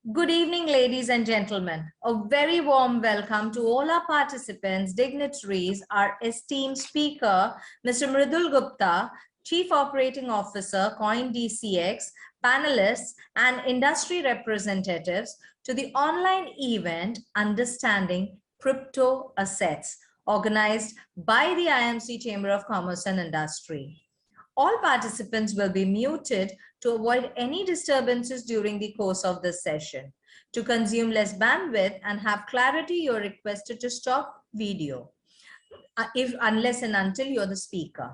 Good evening, ladies and gentlemen. A very warm welcome to all our participants, dignitaries, our esteemed speaker, Mr. Mridul Gupta, Chief Operating Officer, CoinDCX, panelists, and industry representatives to the online event Understanding Crypto Assets, organized by the IMC Chamber of Commerce and Industry. All participants will be muted to avoid any disturbances during the course of this session. To consume less bandwidth and have clarity, you're requested to stop video unless and until you're the speaker.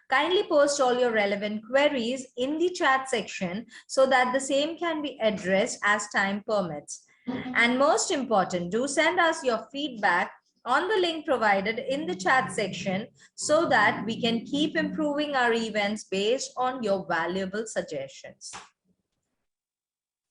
Kindly post all your relevant queries in the chat section so that the same can be addressed as time permits. And most important, do send us your feedback on the link provided in the chat section so that we can keep improving our events based on your valuable suggestions.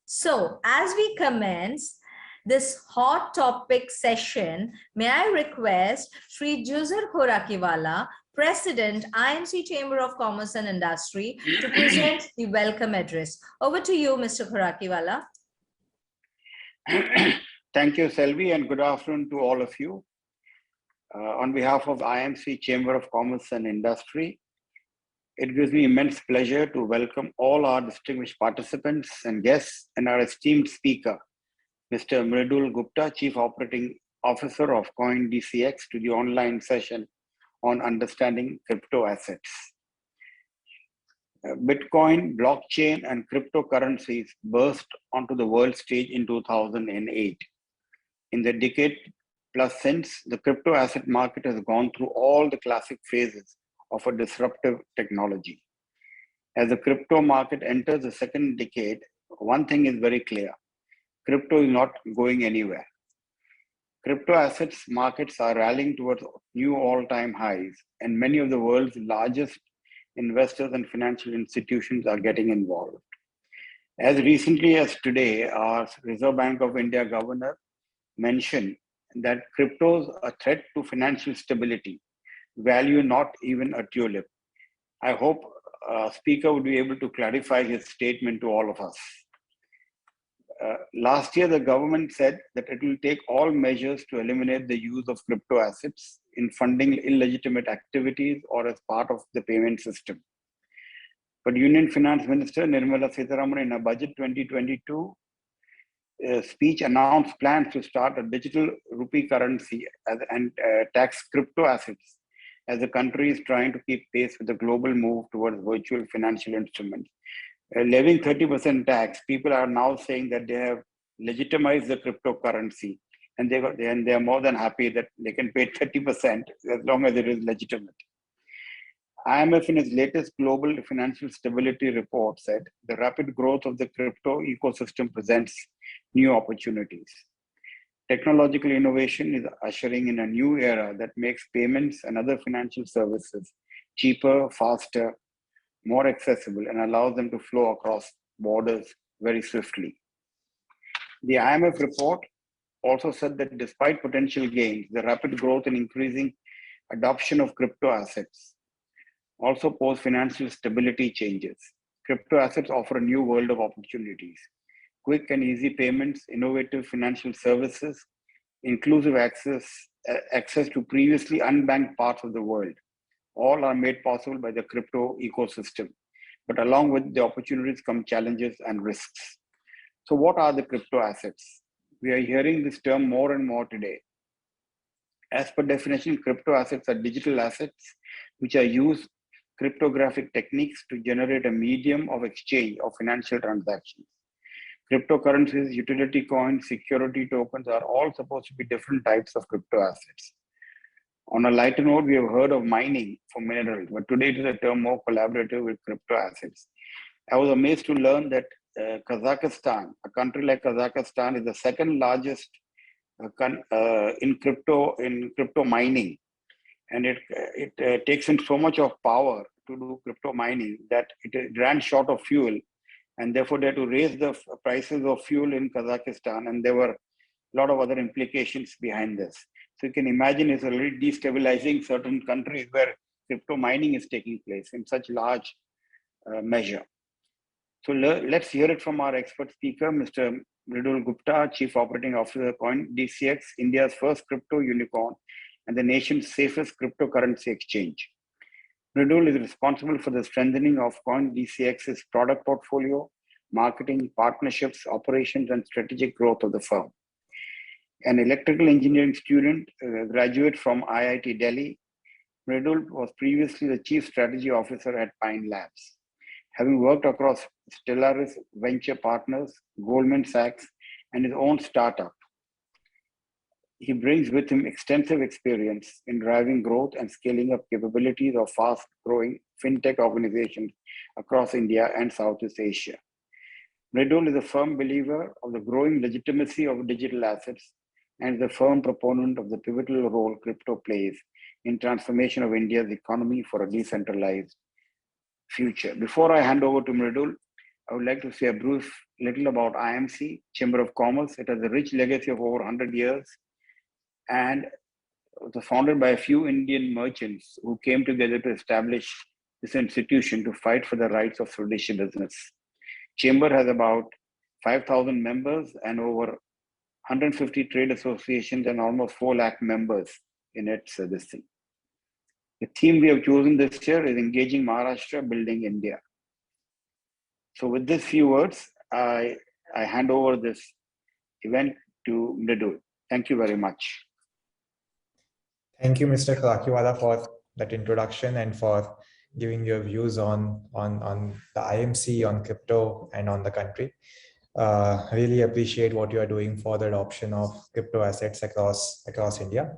So as we commence this hot topic session, may I request Sri Juzar Khorakiwala, President, IMC Chamber of Commerce and Industry, to present the welcome address. Over to you, Mr. Khorakiwala. Thank you, Selvi, and good afternoon to all of you. On behalf of IMC Chamber of Commerce and Industry, it gives me immense pleasure to welcome all our distinguished participants and guests and our esteemed speaker, Mr. Mridul Gupta, Chief Operating Officer of CoinDCX, to the online session on understanding crypto assets. Bitcoin, blockchain, and cryptocurrencies burst onto the world stage in 2008. In the decade plus since, the crypto asset market has gone through all the classic phases of a disruptive technology. As the crypto market enters the second decade, one thing is very clear: crypto is not going anywhere. Crypto assets markets are rallying towards new all-time highs, and many of the world's largest investors and financial institutions are getting involved. As recently as today, our Reserve Bank of India governor mentioned that cryptos are a threat to financial stability, value not even a tulip. I hope speaker would be able to clarify his statement to all of us. Last year, the government said that it will take all measures to eliminate the use of crypto assets in funding illegitimate activities or as part of the payment system. But Union Finance Minister Nirmala Sitharaman, in her Budget 2022 speech, announced plans to start a digital rupee currency and tax crypto assets, as the country is trying to keep pace with the global move towards virtual financial instruments. Levying 30% tax, people are now saying that they have legitimized the cryptocurrency, and they are more than happy that they can pay 30% as long as it is legitimate. IMF, in its latest global financial stability report, said the rapid growth of the crypto ecosystem presents new opportunities. Technological innovation is ushering in a new era that makes payments and other financial services cheaper, faster, more accessible, and allows them to flow across borders very swiftly. The IMF report also said that despite potential gains, the rapid growth and increasing adoption of crypto assets also pose financial stability changes. Crypto assets offer a new world of opportunities: quick and easy payments, innovative financial services, inclusive access to previously unbanked parts of the world. All are made possible by the crypto ecosystem. But along with the opportunities come challenges and risks. So what are the crypto assets? We are hearing this term more and more today. As per definition, crypto assets are digital assets which are used cryptographic techniques to generate a medium of exchange of financial transactions. Cryptocurrencies, utility coins, security tokens are all supposed to be different types of crypto assets. On a lighter note, we have heard of mining for minerals, but today it is a term more collaborative with crypto assets. I was amazed to learn that Kazakhstan, a country like Kazakhstan, is the second largest in crypto mining, and it takes in so much of power to do crypto mining that it ran short of fuel, and therefore they had to raise the prices of fuel in Kazakhstan, and there were a lot of other implications behind this. So you can imagine it's already destabilizing certain countries where crypto mining is taking place in such large measure. So let's hear it from our expert speaker, Mr. Mridul Gupta, Chief Operating Officer, CoinDCX, India's first crypto unicorn and the nation's safest cryptocurrency exchange. Mridul is responsible for the strengthening of CoinDCX's product portfolio, marketing, partnerships, operations, and strategic growth of the firm. An electrical engineering student, graduate from IIT Delhi, Mridul was previously the Chief Strategy Officer at Pine Labs. Having worked across Stellaris Venture Partners, Goldman Sachs, and his own startup, he brings with him extensive experience in driving growth and scaling up capabilities of fast-growing fintech organizations across India and Southeast Asia. Mridul is a firm believer of the growing legitimacy of digital assets and is a firm proponent of the pivotal role crypto plays in transformation of India's economy for a decentralized future. Before I hand over to Mridul, I would like to say a brief little about IMC, Chamber of Commerce. It has a rich legacy of over 100 years and it was founded by a few Indian merchants who came together to establish this institution to fight for the rights of Swedish business. Chamber has about 5,000 members and over 150 trade associations and almost 4 lakh members in its this thing. The theme we have chosen this year is Engaging Maharashtra, Building India. So with these few words, I hand over this event to Mridul. Thank you very much. Thank you, Mr. Kalakiwala, for that introduction and for giving your views on the IMC, on crypto, and on the country. Really appreciate what you are doing for the adoption of crypto assets across India.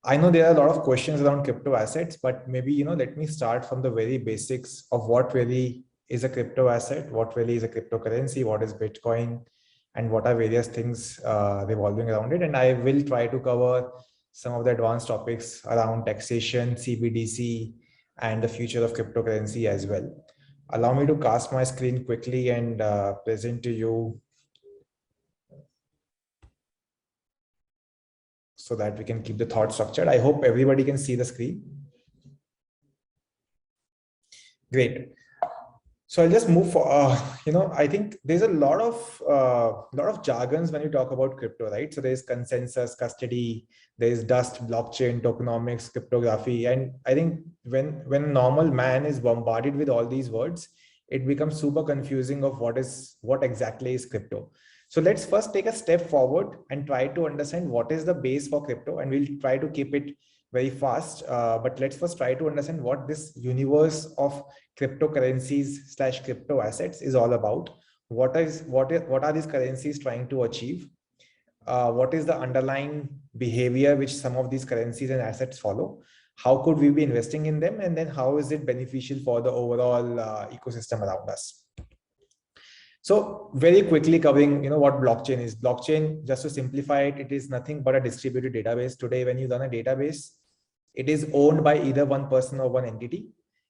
I know there are a lot of questions around crypto assets, but maybe, let me start from the very basics of what really is a crypto asset, what really is a cryptocurrency, what is Bitcoin, and what are various things revolving around it. And I will try to cover some of the advanced topics around taxation, CBDC, and the future of cryptocurrency as well. Allow me to cast my screen quickly and present to you so that we can keep the thought structured. I hope everybody can see the screen. Great. So I'll just move for, I think there's a lot of jargons when you talk about crypto, right? So there's consensus, custody, there's dust, blockchain, tokenomics, cryptography. And I think when normal man is bombarded with all these words, it becomes super confusing of what exactly is crypto. So let's first take a step forward and try to understand what is the base for crypto, and we'll try to keep it very fast. But let's first try to understand what this universe of cryptocurrencies / crypto assets is all about. What are these currencies trying to achieve? What is the underlying behavior which some of these currencies and assets follow? How could we be investing in them? And then how is it beneficial for the overall ecosystem around us? So very quickly covering, what blockchain is. Blockchain, just to simplify it, it is nothing but a distributed database. Today, when you run a database, it is owned by either one person or one entity.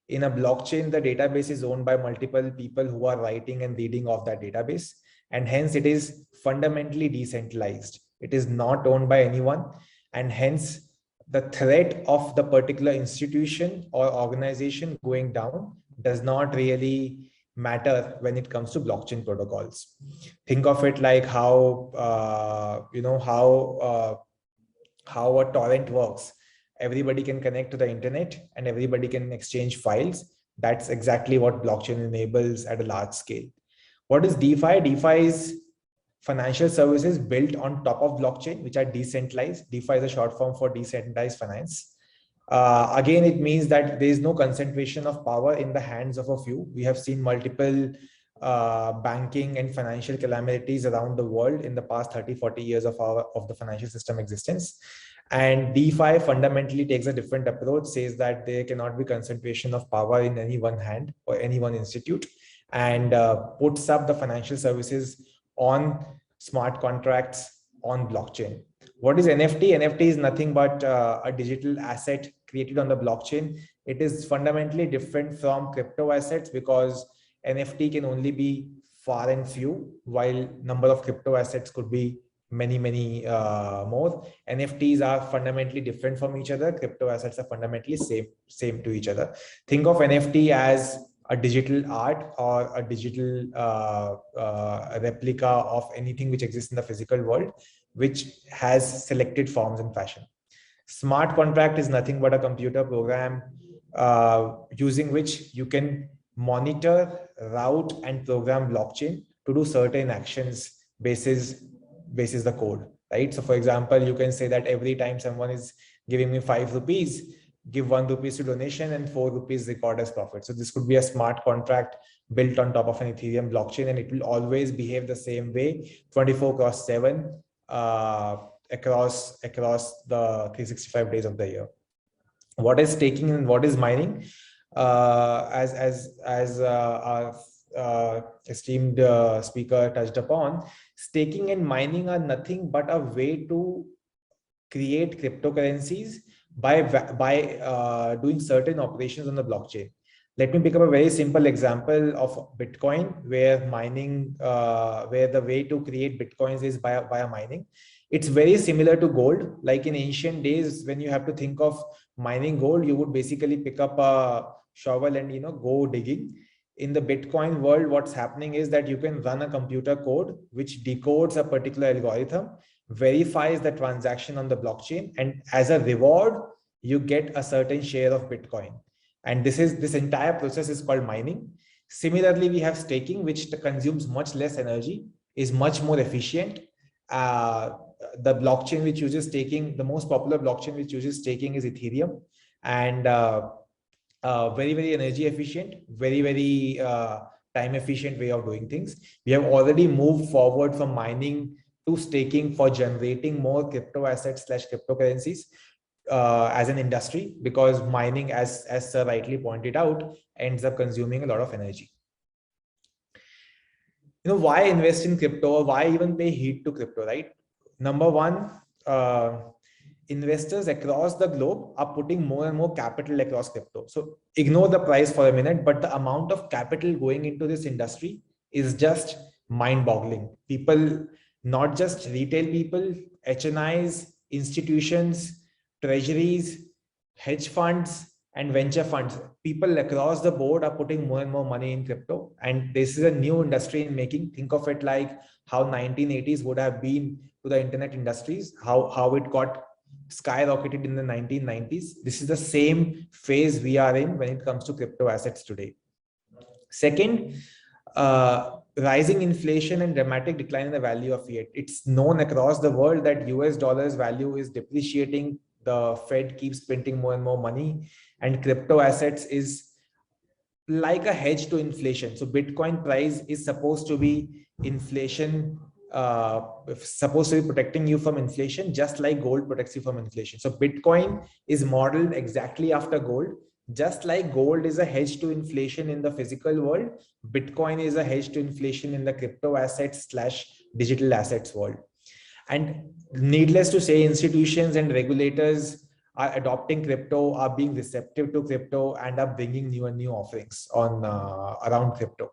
In a blockchain, the database is owned by multiple people who are writing and reading of that database. And hence it is fundamentally decentralized. It is not owned by anyone. And hence the threat of the particular institution or organization going down does not really matter when it comes to blockchain protocols. Think of it like how a torrent works. Everybody can connect to the internet and everybody can exchange files. That's exactly what blockchain enables at a large scale. What is DeFi? DeFi is financial services built on top of blockchain, which are decentralized. DeFi is a short form for decentralized finance. Again, it means that there is no concentration of power in the hands of a few. We have seen multiple banking and financial calamities around the world in the past 30-40 years of the financial system existence. And DeFi fundamentally takes a different approach, says that there cannot be concentration of power in any one hand or any one institute, and puts up the financial services on smart contracts on blockchain. What is NFT? NFT is nothing but a digital asset created on the blockchain. It is fundamentally different from crypto assets because NFT can only be far and few, while number of crypto assets could be many more. NFTs are fundamentally different from each other. Crypto assets are fundamentally same to each other. Think of NFT as a digital art or a digital replica of anything which exists in the physical world, which has selected forms and fashion. Smart contract is nothing but a computer program using which you can monitor, route, and program blockchain to do certain actions basis the code, right? So for example, you can say that every time someone is giving me 5 rupees, give 1 rupees to donation and 4 rupees record as profit. So this could be a smart contract built on top of an Ethereum blockchain, and it will always behave the same way 24/7 across the 365 days of the year. What is staking and what is mining? As our esteemed speaker touched upon, staking and mining are nothing but a way to create cryptocurrencies by doing certain operations on the blockchain. Let me pick up a very simple example of Bitcoin, where mining, where the way to create Bitcoins is by mining. It's very similar to gold. Like in ancient days, when you have to think of mining gold, you would basically pick up a shovel and go digging. In the Bitcoin world, what's happening is that you can run a computer code which decodes a particular algorithm, verifies the transaction on the blockchain, and as a reward, you get a certain share of Bitcoin. And this entire process is called mining. Similarly, we have staking, which consumes much less energy, is much more efficient. The blockchain which uses staking, the most popular blockchain which uses staking is Ethereum, and very, very energy efficient, very, very time efficient way of doing things. We have already moved forward from mining to staking for generating more crypto assets / cryptocurrencies as an industry, because mining, as Sir rightly pointed out, ends up consuming a lot of energy. Why invest in crypto, or why even pay heed to crypto, right? Number one, investors across the globe are putting more and more capital across crypto. So ignore the price for a minute, but the amount of capital going into this industry is just mind-boggling. People, not just retail people, HNIs, institutions, treasuries, hedge funds, and venture funds, people across the board are putting more and more money in crypto. And this is a new industry in making. Think of it like how 1980s would have been to the internet industries, how it got skyrocketed in the 1990s. This is the same phase we are in when it comes to crypto assets today. Second, rising inflation and dramatic decline in the value of fiat. It's known across the world that US dollars value is depreciating. The Fed keeps printing more and more money, and crypto assets is like a hedge to inflation. So Bitcoin price is supposed to be inflation, supposed to be protecting you from inflation, just like gold protects you from inflation. So Bitcoin is modeled exactly after gold. Just like gold is a hedge to inflation in the physical world, Bitcoin is a hedge to inflation in the crypto assets / digital assets world. And needless to say, institutions and regulators are adopting crypto, are being receptive to crypto, and are bringing new and new offerings on around crypto.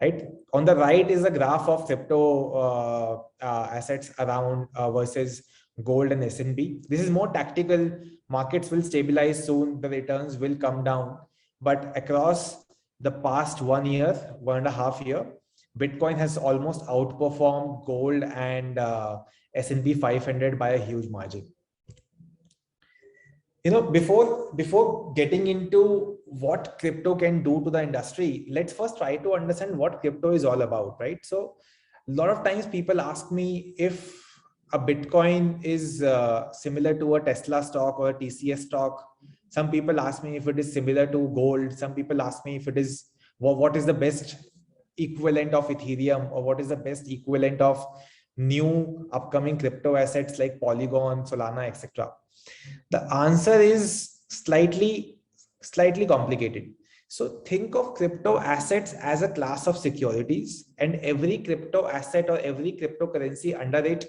Right on the right is a graph of crypto assets around versus gold and S&P. This is more tactical. Markets will stabilize soon. The returns will come down. But across the past 1 year, 1.5 years, Bitcoin has almost outperformed gold and S&P 500 by a huge margin. Before getting into what crypto can do to the industry, let's first try to understand what crypto is all about, right? So a lot of times people ask me if a Bitcoin is similar to a Tesla stock or a TCS stock. Some people ask me if it is similar to gold. Some people ask me if it is, what is the best equivalent of Ethereum, or what is the best equivalent of new upcoming crypto assets like Polygon, Solana, etc. The answer is slightly complicated. So think of crypto assets as a class of securities, and every crypto asset or every cryptocurrency under it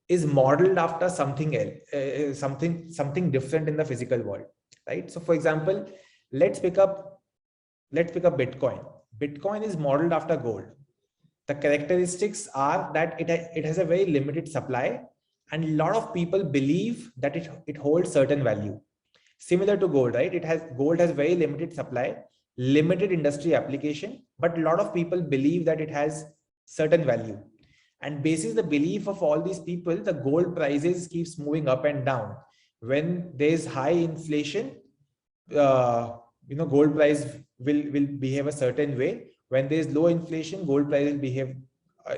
is modeled after something else, something different in the physical world, right? So for example, let's pick up Bitcoin. Bitcoin is modeled after gold. The characteristics are that it has a very limited supply, and a lot of people believe that it holds certain value. Similar to gold, right? Gold has very limited supply, limited industry application, but a lot of people believe that it has certain value. And basis the belief of all these people, the gold prices keeps moving up and down. When there is high inflation, gold price will behave a certain way. When there is low inflation, gold price will behave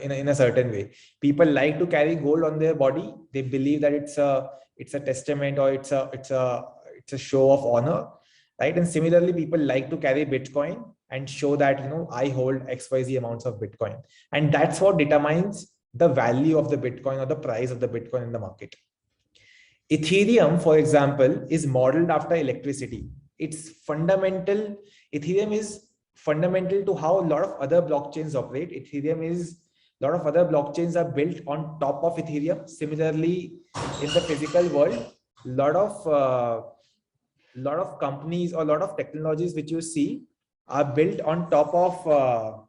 in a certain way. People like to carry gold on their body. They believe that it's a testament, or it's a show of honor, right? And similarly, people like to carry Bitcoin and show that, I hold XYZ amounts of Bitcoin, and that's what determines the value of the Bitcoin or the price of the Bitcoin in the market. Ethereum, for example, is modeled after electricity. It's fundamental. Ethereum is fundamental to how a lot of other blockchains operate. A lot of other blockchains are built on top of Ethereum. Similarly, in the physical world, a lot of companies or a lot of technologies which you see are built on top of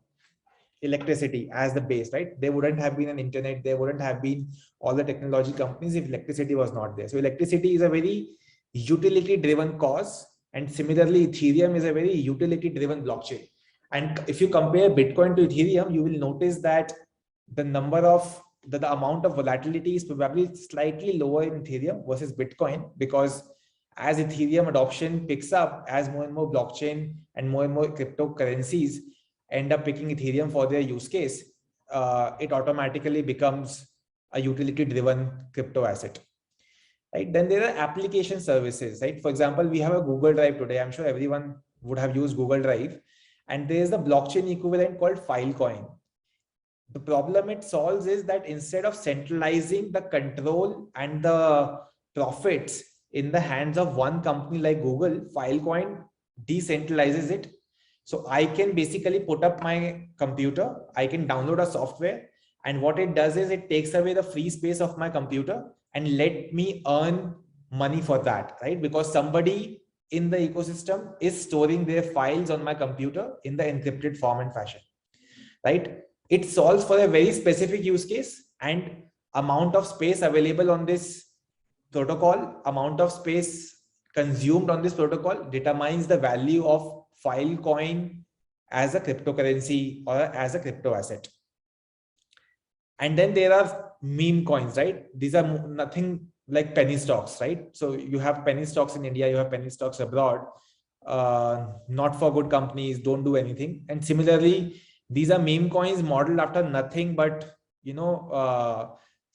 electricity as the base, right? There wouldn't have been an internet, there wouldn't have been all the technology companies if electricity was not there. So electricity is a very utility driven cause, and similarly Ethereum is a very utility driven blockchain. And if you compare Bitcoin to Ethereum, you will notice that the amount of volatility is probably slightly lower in Ethereum versus Bitcoin, because as Ethereum adoption picks up, as more and more blockchain and more cryptocurrencies end up picking Ethereum for their use case, it automatically becomes a utility-driven crypto asset, right? Then there are application services, right? For example, we have a Google Drive today. I'm sure everyone would have used Google Drive, and there is the blockchain equivalent called Filecoin. The problem it solves is that instead of centralizing the control and the profits in the hands of one company like Google, Filecoin decentralizes it. So I can basically put up my computer, I can download a software, and what it does is it takes away the free space of my computer and let me earn money for that, right? Because somebody in the ecosystem is storing their files on my computer in the encrypted form and fashion, right? It solves for a very specific use case, and amount of space available on this protocol, amount of space consumed on this protocol determines the value of Filecoin as a cryptocurrency or as a crypto asset. And then there are meme coins, right? These are nothing like penny stocks, right? So you have penny stocks in India, you have penny stocks abroad, not for good companies, don't do anything. And similarly, these are meme coins modeled after nothing but,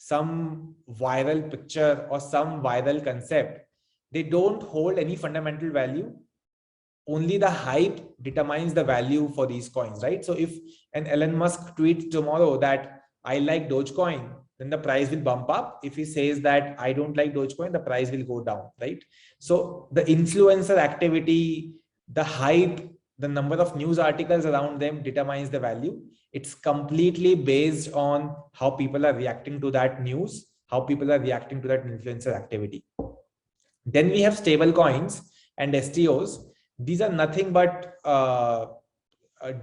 some viral picture or some viral concept. They don't hold any fundamental value. Only the hype determines the value for these coins, right? So if an Elon Musk tweets tomorrow that I like Dogecoin, then the price will bump up. If he says that I don't like Dogecoin, the price will go down, right? So the influencer activity, the hype, the number of news articles around them determines the value. It's completely based on how people are reacting to that news, how people are reacting to that influencer activity. Then we have stable coins and STOs. These are nothing but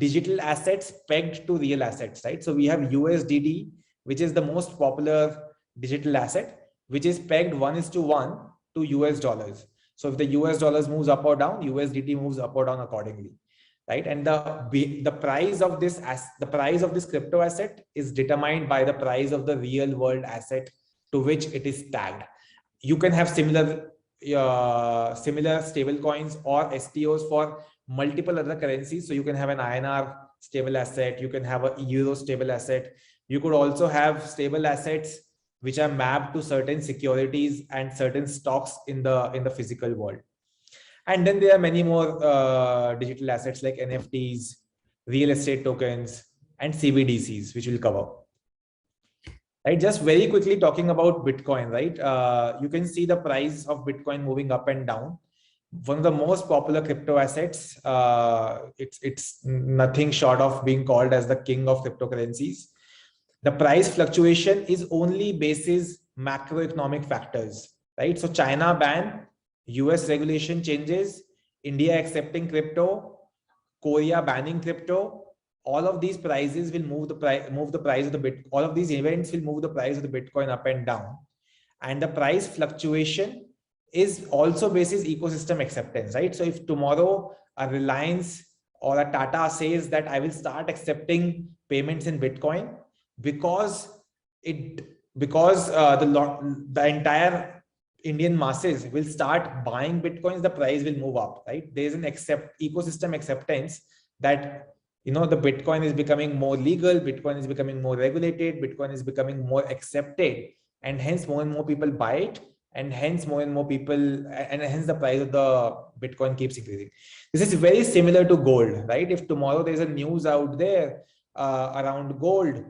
digital assets pegged to real assets, right? So we have USDT, which is the most popular digital asset, which is pegged 1:1 to US dollars. So if the US dollars moves up or down, USDT moves up or down accordingly, right? And the price of this crypto asset is determined by the price of the real world asset to which it is tagged. You can have similar stable coins or STOs for multiple other currencies. So you can have an INR stable asset, you can have a euro stable asset. You could also have stable assets which are mapped to certain securities and certain stocks in the physical world. And then there are many more digital assets like NFTs, real estate tokens, and CBDCs, which we'll cover. Right, just very quickly talking about Bitcoin, right? You can see the price of Bitcoin moving up and down. One of the most popular crypto assets, it's nothing short of being called as the king of cryptocurrencies. The price fluctuation is only basis macroeconomic factors, right? So China ban, US regulation changes, India accepting crypto, Korea banning crypto. All of these prices will move the price of the Bitcoin. All of these events will move the price of the Bitcoin up and down. And the price fluctuation is also basis ecosystem acceptance, right? So if tomorrow a Reliance or a Tata says that I will start accepting payments in Bitcoin, because the entire Indian masses will start buying Bitcoins, the price will move up, right? There is an ecosystem acceptance that, you know, the Bitcoin is becoming more legal, Bitcoin is becoming more regulated, Bitcoin is becoming more accepted, and hence more and more people buy it, and hence more and more people, and hence the price of the Bitcoin keeps increasing. This is very similar to gold, right? If tomorrow there's a news out there around gold,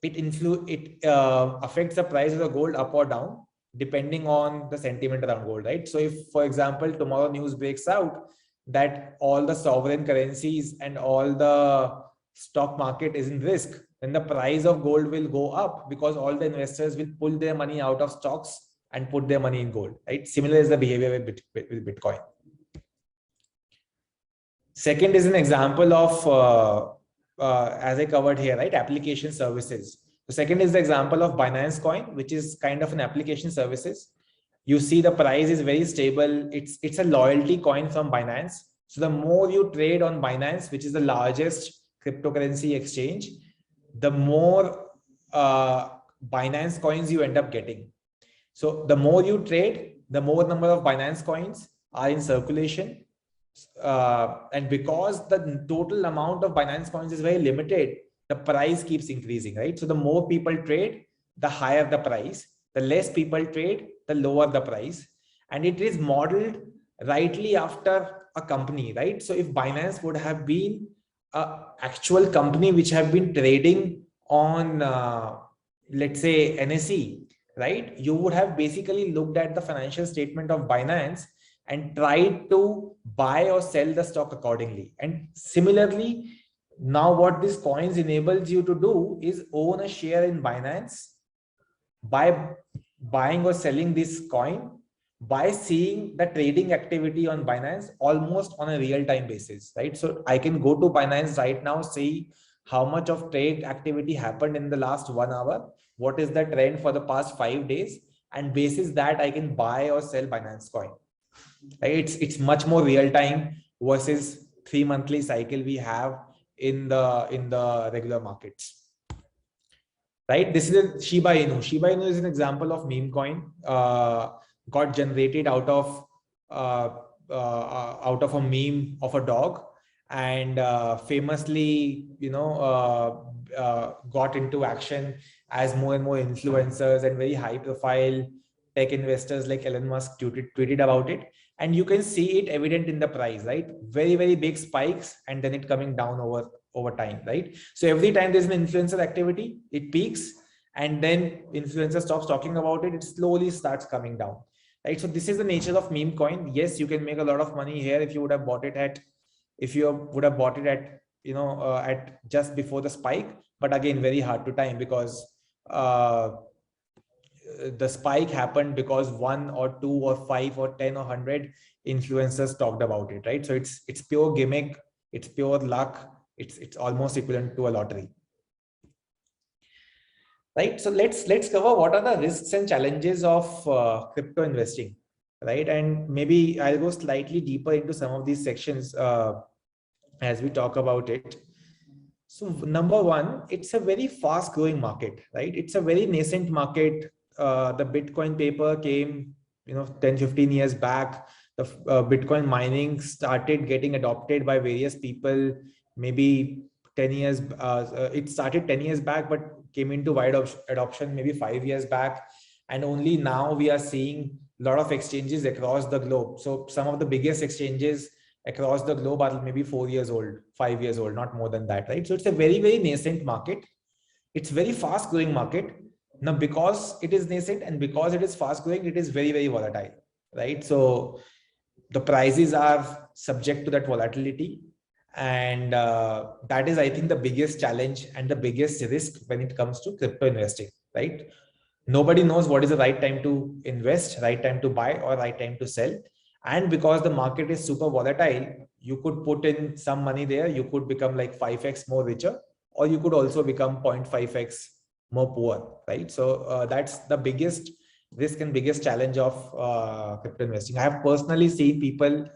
it affects the price of the gold up or down depending on the sentiment around gold, right? So if, for example, tomorrow news breaks out that all the sovereign currencies and all the stock market is in risk, then the price of gold will go up, because all the investors will pull their money out of stocks and put their money in gold, right? Similar is the behavior with Bitcoin. Second is an example of, as I covered here, right? Application services. The second is the example of Binance Coin, which is kind of an application services. You see the price is very stable. It's a loyalty coin from Binance. So the more you trade on Binance, which is the largest cryptocurrency exchange, the more Binance coins you end up getting. So the more you trade, the more number of Binance coins are in circulation. And because the total amount of Binance coins is very limited, the price keeps increasing, right? So the more people trade, the higher the price. The less people trade, the lower the price. And it is modeled rightly after a company, right? So if Binance would have been an actual company which have been trading on, let's say, NSE, right? You would have basically looked at the financial statement of Binance and tried to buy or sell the stock accordingly. And similarly, now what this coins enables you to do is own a share in Binance by buying or selling this coin, by seeing the trading activity on Binance almost on a real-time basis, right? So I can go to Binance right now, see how much of trade activity happened in the last 1 hour, what is the trend for the past 5 days, and basis that I can buy or sell Binance coin. It's much more real time versus 3 monthly cycle we have in the regular markets, right? This is a Shiba Inu. Shiba Inu is an example of meme coin, got generated out of a meme of a dog, and famously, you know, got into action as more and more influencers and very high profile tech investors like Elon Musk tweeted about it. And you can see it evident in the price, right? Very, very big spikes and then it coming down over time, right? So every time there's an influencer activity, it peaks, and then influencer stops talking about it, it slowly starts coming down, right? So this is the nature of meme coin. Yes, you can make a lot of money here if you would have bought it at, you know, at just before the spike. But again, very hard to time, because the spike happened because 1 or 2 or 5 or 10 or 100 influencers talked about it, right? So it's pure gimmick, it's pure luck, it's almost equivalent to a lottery, right? So let's cover what are the risks and challenges of crypto investing, right? And maybe I'll go slightly deeper into some of these sections as we talk about it. So number one, it's a very fast growing market, right? It's a very nascent market. The Bitcoin paper came, you know, 10-15 years back. The Bitcoin mining started getting adopted by various people, maybe 10 years. It started 10 years back, but came into wide adoption maybe 5 years back. And only now we are seeing a lot of exchanges across the globe. So some of the biggest exchanges across the globe are maybe 4 years old, 5 years old, not more than that, right? So it's a very, very nascent market. It's very fast growing market. Now, because it is nascent and because it is fast growing, it is very, very volatile, right? So the prices are subject to that volatility. And that is, I think, the biggest challenge and the biggest risk when it comes to crypto investing, right? Nobody knows what is the right time to invest, right time to buy, or right time to sell. And because the market is super volatile, you could put in some money there, you could become like 5x more richer, or you could also become 0.5x more poor, right? So that's the biggest risk and biggest challenge of crypto investing. I have personally seen people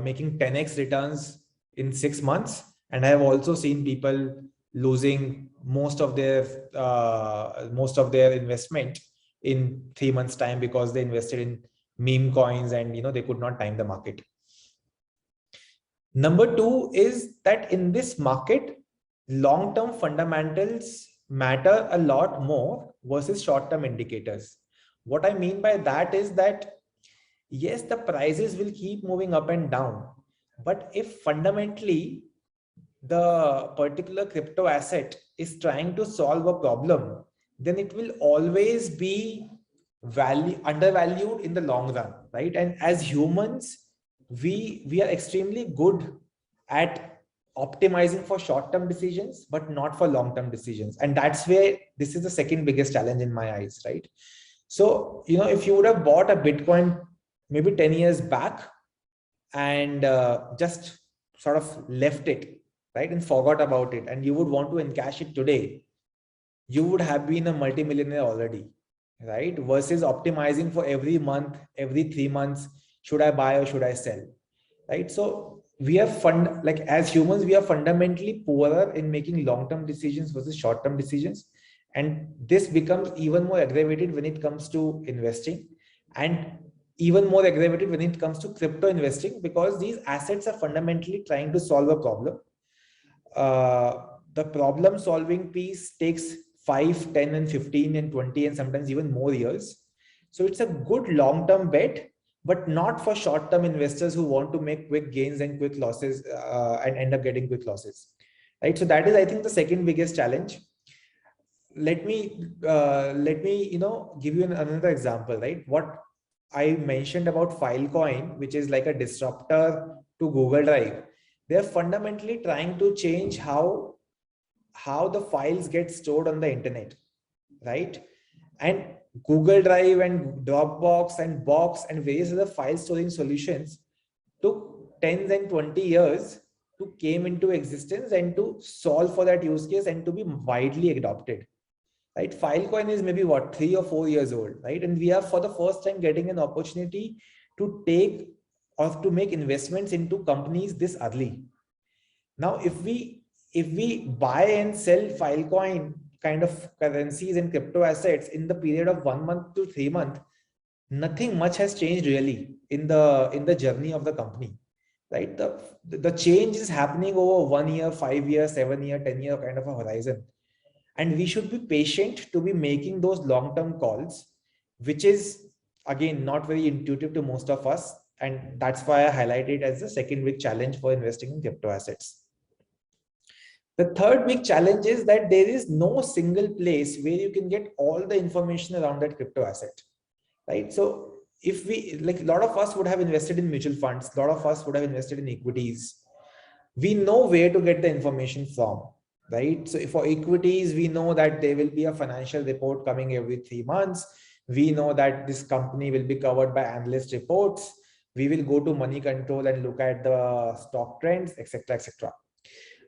making 10x returns in 6 months. And I have also seen people losing most of their investment in 3 months time because they invested in meme coins and they could not time the market. Number two is that in this market, long-term fundamentals matter a lot more versus short-term indicators. What I mean by that is that yes, the prices will keep moving up and down, but if fundamentally the particular crypto asset is trying to solve a problem, then it will always be undervalued in the long run, right? And as humans, we are extremely good at optimizing for short-term decisions, but not for long-term decisions. And that's where this is the second biggest challenge in my eyes, right? So, if you would have bought a Bitcoin maybe 10 years back and just sort of left it, right, and forgot about it, and you would want to encash it today, you would have been a multimillionaire already, right? Versus optimizing for every month, every 3 months, should I buy or should I sell, right? So we are as humans, we are fundamentally poorer in making long-term decisions versus short-term decisions. And this becomes even more aggravated when it comes to investing, and even more aggravated when it comes to crypto investing, because these assets are fundamentally trying to solve a problem. The problem solving piece takes 5, 10 and 15 and 20 and sometimes even more years. So it's a good long-term bet, but not for short-term investors who want to make quick gains and quick losses and end up getting quick losses, right? So that is, I think, the second biggest challenge. Let me give you another example, right? What I mentioned about Filecoin, which is like a disruptor to Google Drive. They're fundamentally trying to change how the files get stored on the internet, right? And Google Drive and Dropbox and Box and various other file storing solutions took 10 and 20 years to came into existence and to solve for that use case and to be widely adopted, right? Filecoin is maybe 3 or 4 years old, right? And we are for the first time getting an opportunity to take or to make investments into companies this early. Now, if we buy and sell Filecoin kind of currencies and crypto assets in the period of 1 month to 3 months, nothing much has changed really in the journey of the company, right? The change is happening over 1 year, 5 year, 7 year, 10 year kind of a horizon. And we should be patient to be making those long-term calls, which is again not very intuitive to most of us. And that's why I highlighted as the second big challenge for investing in crypto assets. The third big challenge is that there is no single place where you can get all the information around that crypto asset, right? So if we, like, a lot of us would have invested in mutual funds, a lot of us would have invested in equities. We know where to get the information from, right? So for equities, we know that there will be a financial report coming every 3 months. We know that this company will be covered by analyst reports. We will go to money control and look at the stock trends, etc., etc.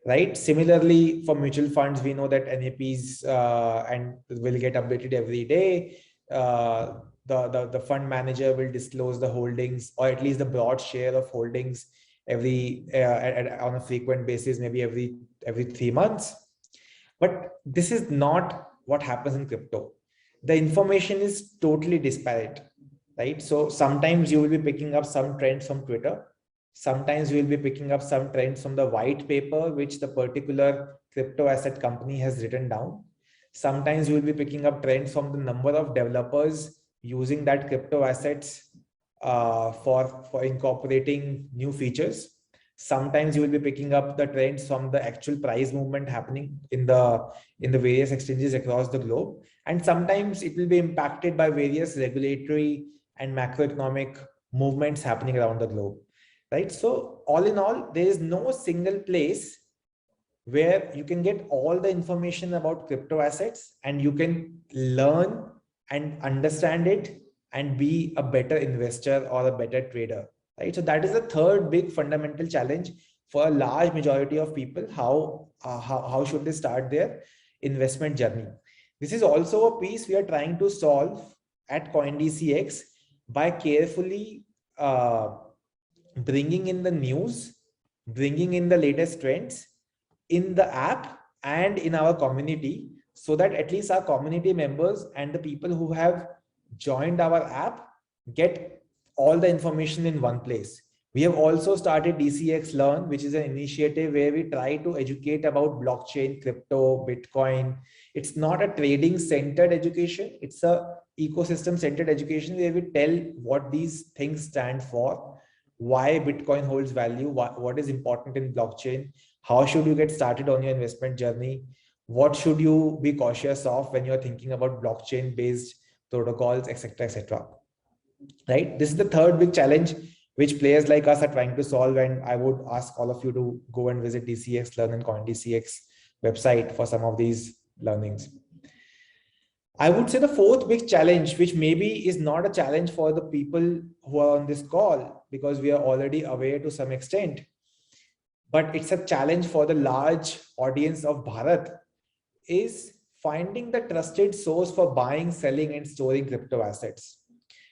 Right? Similarly, for mutual funds, we know that NAPs and will get updated every day. The fund manager will disclose the holdings, or at least the broad share of holdings every on a frequent basis, maybe every 3 months. But this is not what happens in crypto. The information is totally disparate, right? So sometimes you will be picking up some trends from Twitter. Sometimes we will be picking up some trends from the white paper, which the particular crypto asset company has written down. Sometimes we will be picking up trends from the number of developers using that crypto assets for incorporating new features. Sometimes you will be picking up the trends from the actual price movement happening in the various exchanges across the globe. And sometimes it will be impacted by various regulatory and macroeconomic movements happening around the globe. Right. So all in all, there is no single place where you can get all the information about crypto assets and you can learn and understand it and be a better investor or a better trader. Right. So that is the third big fundamental challenge for a large majority of people. How should they start their investment journey? This is also a piece we are trying to solve at CoinDCX by carefully bringing in the news, bringing in the latest trends in the app and in our community, so that at least our community members and the people who have joined our app get all the information in one place. We have also started DCX Learn, which is an initiative where we try to educate about blockchain, crypto, Bitcoin. It's not a trading centered education. It's a ecosystem centered education where we tell what these things stand for, why Bitcoin holds value, what is important in blockchain, how should you get started on your investment journey, what should you be cautious of when you're thinking about blockchain based protocols, etc., etc. Right? This is the third big challenge which players like us are trying to solve. And I would ask all of you to go and visit DCX Learn and CoinDCX website for some of these learnings. I would say the fourth big challenge, which maybe is not a challenge for the people who are on this call, because we are already aware to some extent, but it's a challenge for the large audience of Bharat, is finding the trusted source for buying, selling, and storing crypto assets.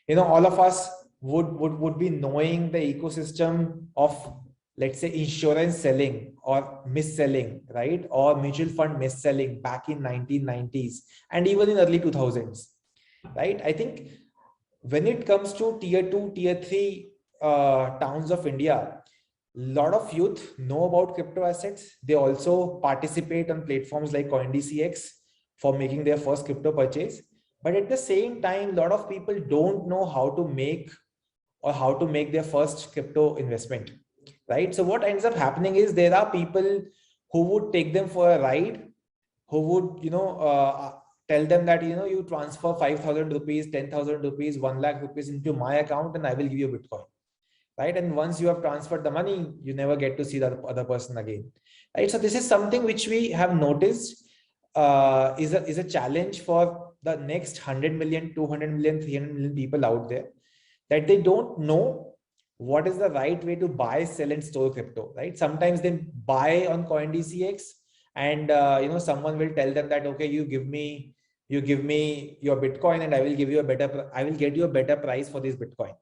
You know, all of us would be knowing the ecosystem of, let's say, insurance selling or mis-selling, right? Or mutual fund mis-selling back in 1990s and even in early 2000s, right? I think when it comes to tier 2, tier 3 towns of India, a lot of youth know about crypto assets. They also participate on platforms like CoinDCX for making their first crypto purchase. But at the same time, a lot of people don't know how to make their first crypto investment, right? So what ends up happening is there are people who would take them for a ride, who would, tell them that, you transfer 5,000 rupees, 10,000 rupees, 1 lakh rupees into my account and I will give you Bitcoin, right? And once you have transferred the money, you never get to see the other person again, right? So this is something which we have noticed is a challenge for the next 100 million, 200 million, 300 million people out there, that they don't know what is the right way to buy, sell, and store crypto, right? Sometimes they buy on CoinDCX and someone will tell them that, okay, you give me your Bitcoin and I will get you a better price for this Bitcoin,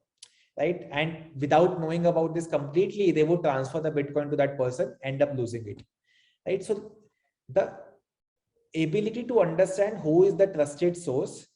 right? And without knowing about this completely, they would transfer the Bitcoin to that person, end up losing it, right? So the ability to understand who is the trusted source,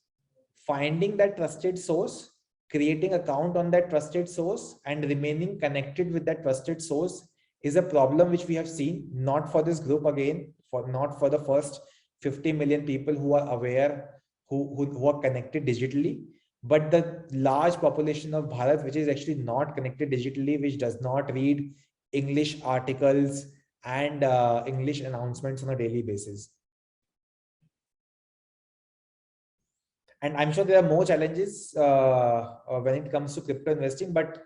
finding that trusted source, creating account on that trusted source, and remaining connected with that trusted source is a problem which we have seen, not for this group again, not for the first 50 million people who are aware, who are connected digitally, but the large population of Bharat, which is actually not connected digitally, which does not read English articles and English announcements on a daily basis. And I'm sure there are more challenges when it comes to crypto investing, but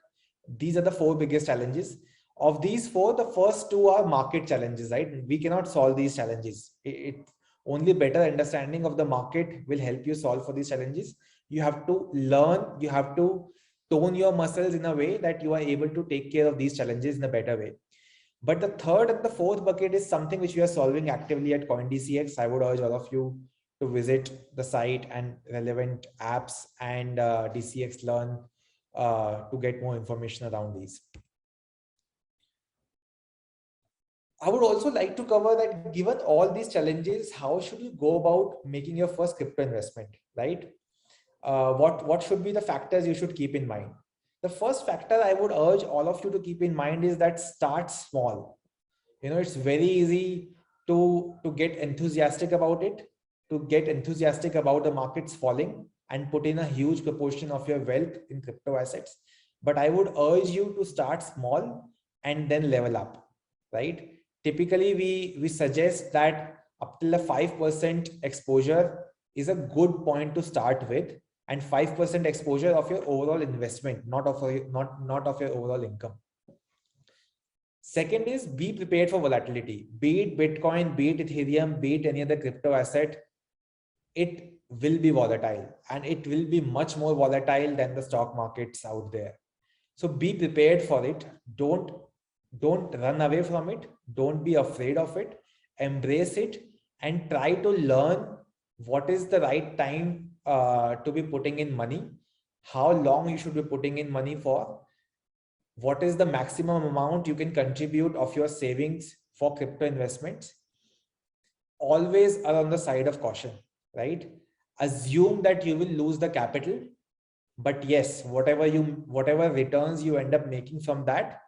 these are the 4 biggest challenges. Of these 4, the first 2 are market challenges, right? We cannot solve these challenges. Only better understanding of the market will help you solve for these challenges. You have to learn, you have to tone your muscles in a way that you are able to take care of these challenges in a better way. But the third and the fourth bucket is something which we are solving actively at CoinDCX. I would urge all of you to visit the site and relevant apps and DCX Learn to get more information around these. I would also like to cover that given all these challenges, how should you go about making your first crypto investment, right? What should be the factors you should keep in mind? The first factor I would urge all of you to keep in mind is that start small. It's very easy to get enthusiastic about it, to get enthusiastic about the markets falling and put in a huge proportion of your wealth in crypto assets. But I would urge you to start small and then level up, right? Typically, we suggest that up till a 5% exposure is a good point to start with, and 5% exposure of your overall investment, not of your overall income. Second is be prepared for volatility. Be it Bitcoin, be it Ethereum, be it any other crypto asset, it will be volatile, and it will be much more volatile than the stock markets out there. So be prepared for it. Don't run away from it. Don't be afraid of it. Embrace it and try to learn what is the right time to be putting in money, how long you should be putting in money for, what is the maximum amount you can contribute of your savings for crypto investments, always are on the side of caution, right? Assume that you will lose the capital, but yes, whatever returns you end up making from that,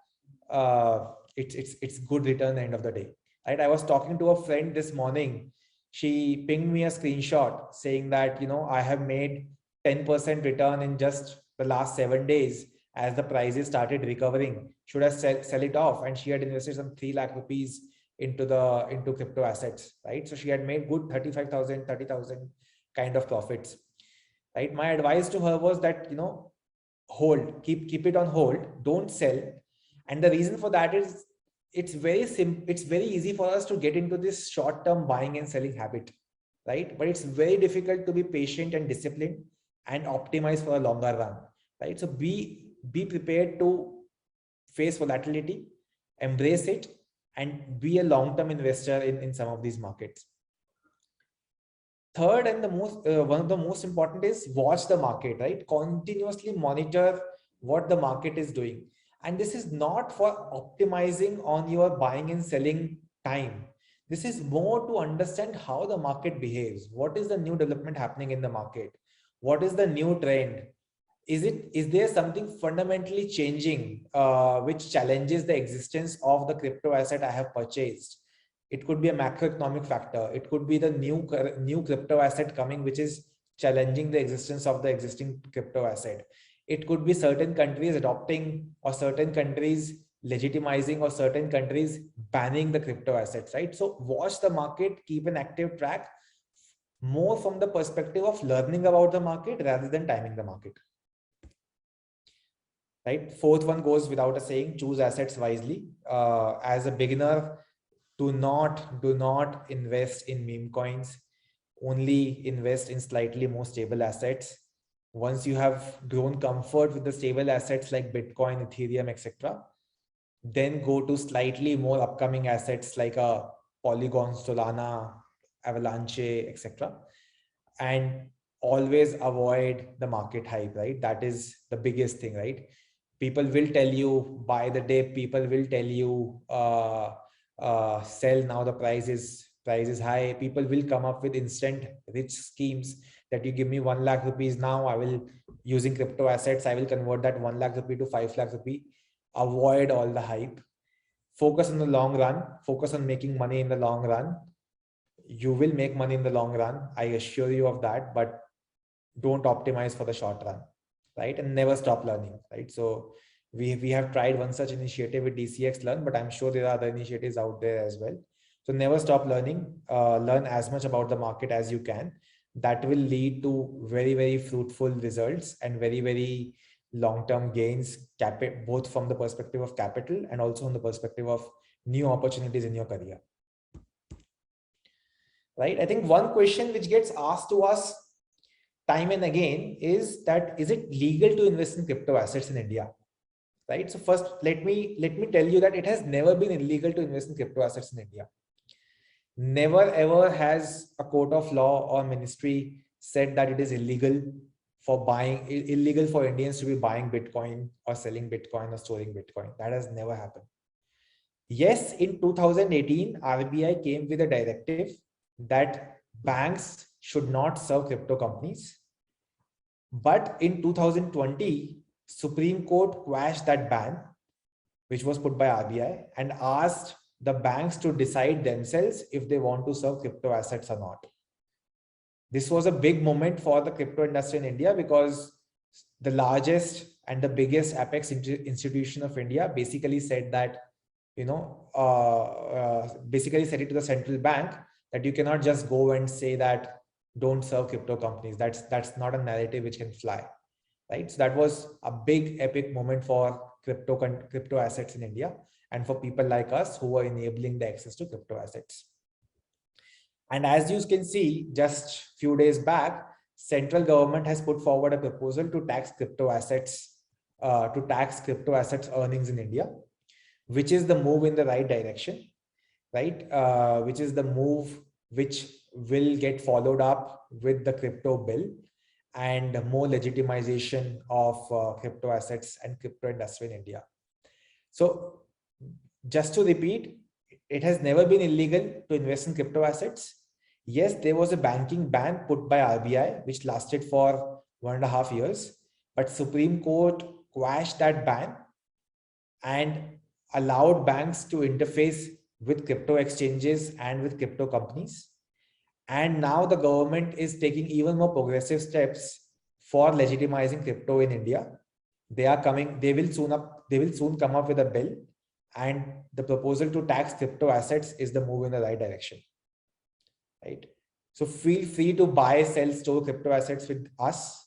it's good return at the end of the day, right? I was talking to a friend this morning. She pinged me a screenshot saying that, I have made 10% return in just the last 7 days as the prices started recovering. Should I sell it off? And she had invested some 3 lakh rupees into crypto assets, right? So she had made good 35,000, 30,000 kind of profits, right? My advice to her was that, hold, keep it on hold, don't sell. And the reason for that is it's very easy for us to get into this short-term buying and selling habit, right? But it's very difficult to be patient and disciplined and optimize for a longer run, right? So be prepared to face volatility, embrace it, and be a long-term investor in some of these markets. Third, and the one of the most important is watch the market, right? Continuously monitor what the market is doing. And this is not for optimizing on your buying and selling time. This is more to understand how the market behaves. What is the new development happening in the market? What is the new trend? Is there something fundamentally changing which challenges the existence of the crypto asset I have purchased? It could be a macroeconomic factor. It could be the new crypto asset coming, which is challenging the existence of the existing crypto asset. It could be certain countries adopting, or certain countries legitimizing, or certain countries banning the crypto assets, right? So watch the market, keep an active track, more from the perspective of learning about the market rather than timing the market. Right? Fourth one goes without a saying, choose assets wisely. As a beginner, do not invest in meme coins. Only invest in slightly more stable assets. Once you have grown comfort with the stable assets like Bitcoin, Ethereum, etc., then go to slightly more upcoming assets like a Polygon, Solana, Avalanche, etc. And always avoid the market hype, right? That is the biggest thing, right? People will tell you buy the dip. People will tell you sell now, the price is high. People will come up with instant rich schemes that you give me 1 lakh rupees now, I will, using crypto assets, I will convert that 1 lakh rupee to 5 lakh rupee. Avoid all the hype. Focus on the long run. Focus on making money in the long run. You will make money in the long run, I assure you of that, but don't optimize for the short run, right? And never stop learning, right? So we have tried one such initiative with DCX Learn, but I'm sure there are other initiatives out there as well. So never stop learning. Learn as much about the market as you can. That will lead to very, very fruitful results and very, very long-term gains, both from the perspective of capital and also from the perspective of new opportunities in your career. Right? I think one question which gets asked to us time and again is that, is it legal to invest in crypto assets in India? Right? So first, let me tell you that it has never been illegal to invest in crypto assets in India. Never ever has a court of law or ministry said that it is illegal for Indians to be buying Bitcoin or selling Bitcoin or storing Bitcoin. That has never happened. Yes, in 2018, RBI came with a directive that banks should not serve crypto companies. But in 2020, Supreme Court quashed that ban, which was put by RBI, and asked the banks to decide themselves if they want to serve crypto assets or not. This was a big moment for the crypto industry in India, because the largest and the biggest apex institution of India basically said that, basically said it to the central bank that you cannot just go and say that don't serve crypto companies. That's not a narrative which can fly, right? So that was a big epic moment for crypto assets in India, and for people like us who are enabling the access to crypto assets. And as you can see, just few days back, central government has put forward a proposal to tax crypto assets, earnings in India, which is the move in the right direction, right? Which is the move which will get followed up with the crypto bill and more legitimization of crypto assets and crypto industry in India. So just to repeat, it has never been illegal to invest in crypto assets. Yes, there was a banking ban put by RBI, which lasted for 1.5 years, but Supreme Court quashed that ban and allowed banks to interface with crypto exchanges and with crypto companies. And now the government is taking even more progressive steps for legitimizing crypto in India. They will soon come up with a bill, and the proposal to tax crypto assets is the move in the right direction. Right. So feel free to buy, sell, store crypto assets with us.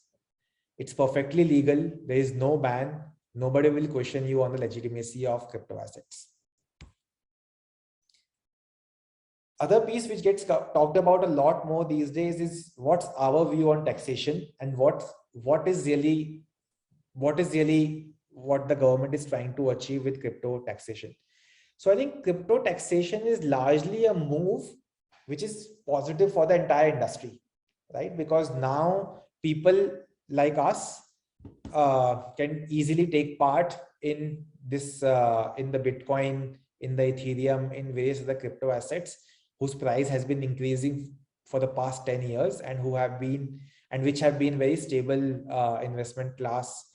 It's perfectly legal. There is no ban. Nobody will question you on the legitimacy of crypto assets. Other piece which gets talked about a lot more these days is what's our view on taxation and what is really what the government is trying to achieve with crypto taxation. So I think crypto taxation is largely a move which is positive for the entire industry, right? Because now people like us can easily take part in this, in the Bitcoin, in the Ethereum, in various other crypto assets whose price has been increasing for the past 10 years and which have been very stable investment class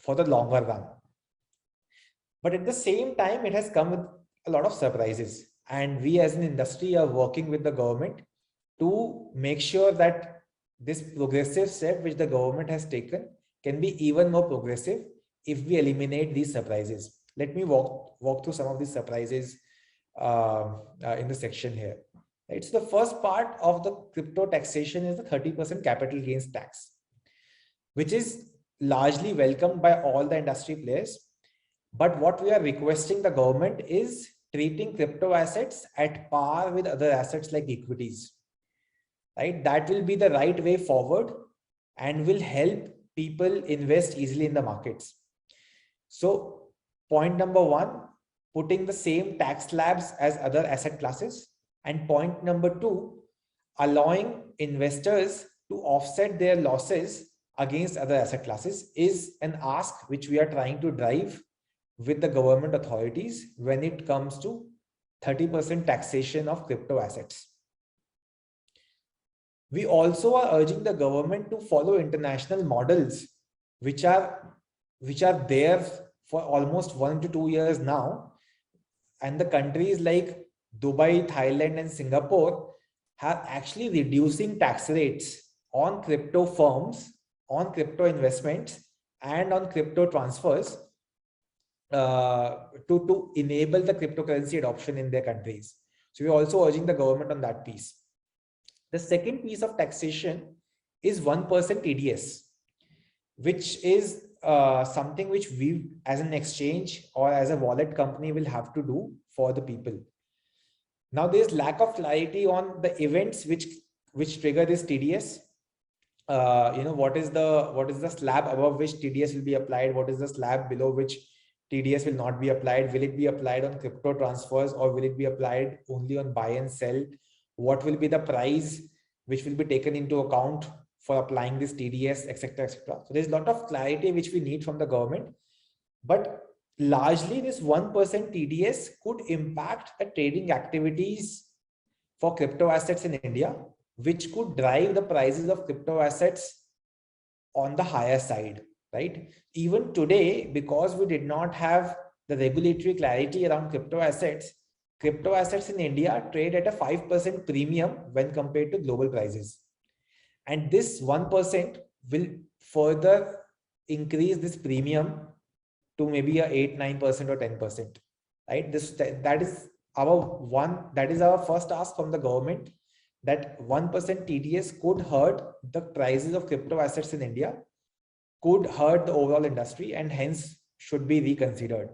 for the longer run. But at the same time, it has come with a lot of surprises. And we as an industry are working with the government to make sure that this progressive step which the government has taken can be even more progressive if we eliminate these surprises. Let me walk through some of these surprises in the section here. Right. So the first part of the crypto taxation is the 30% capital gains tax, which is largely welcomed by all the industry players. But what we are requesting the government is treating crypto assets at par with other assets like equities. Right? That will be the right way forward and will help people invest easily in the markets. So point number one, putting the same tax slabs as other asset classes. And point number two, allowing investors to offset their losses against other asset classes is an ask which we are trying to drive with the government authorities when it comes to 30% taxation of crypto assets. We also are urging the government to follow international models which are there for almost 1 to 2 years now, and the countries like Dubai, Thailand, and Singapore have actually reducing tax rates on crypto firms, on crypto investments, and on crypto transfers to enable the cryptocurrency adoption in their countries. So we're also urging the government on that piece. The second piece of taxation is 1% TDS, which is something which we as an exchange or as a wallet company will have to do for the people. Now there's lack of clarity on the events which trigger this TDS. What is the slab above which TDS will be applied? What is the slab below which TDS will not be applied? Will it be applied on crypto transfers or will it be applied only on buy and sell? What will be the price which will be taken into account for applying this TDS, etc., etc. So there's a lot of clarity which we need from the government, but largely this 1% TDS could impact the trading activities for crypto assets in India, which could drive the prices of crypto assets on the higher side, right? Even today, because we did not have the regulatory clarity around crypto assets in India trade at a 5% premium when compared to global prices. And this 1% will further increase this premium to maybe a 8, 9% or 10%, right? That is our first ask from the government, that 1% TDS could hurt the prices of crypto assets in India, could hurt the overall industry, and hence should be reconsidered.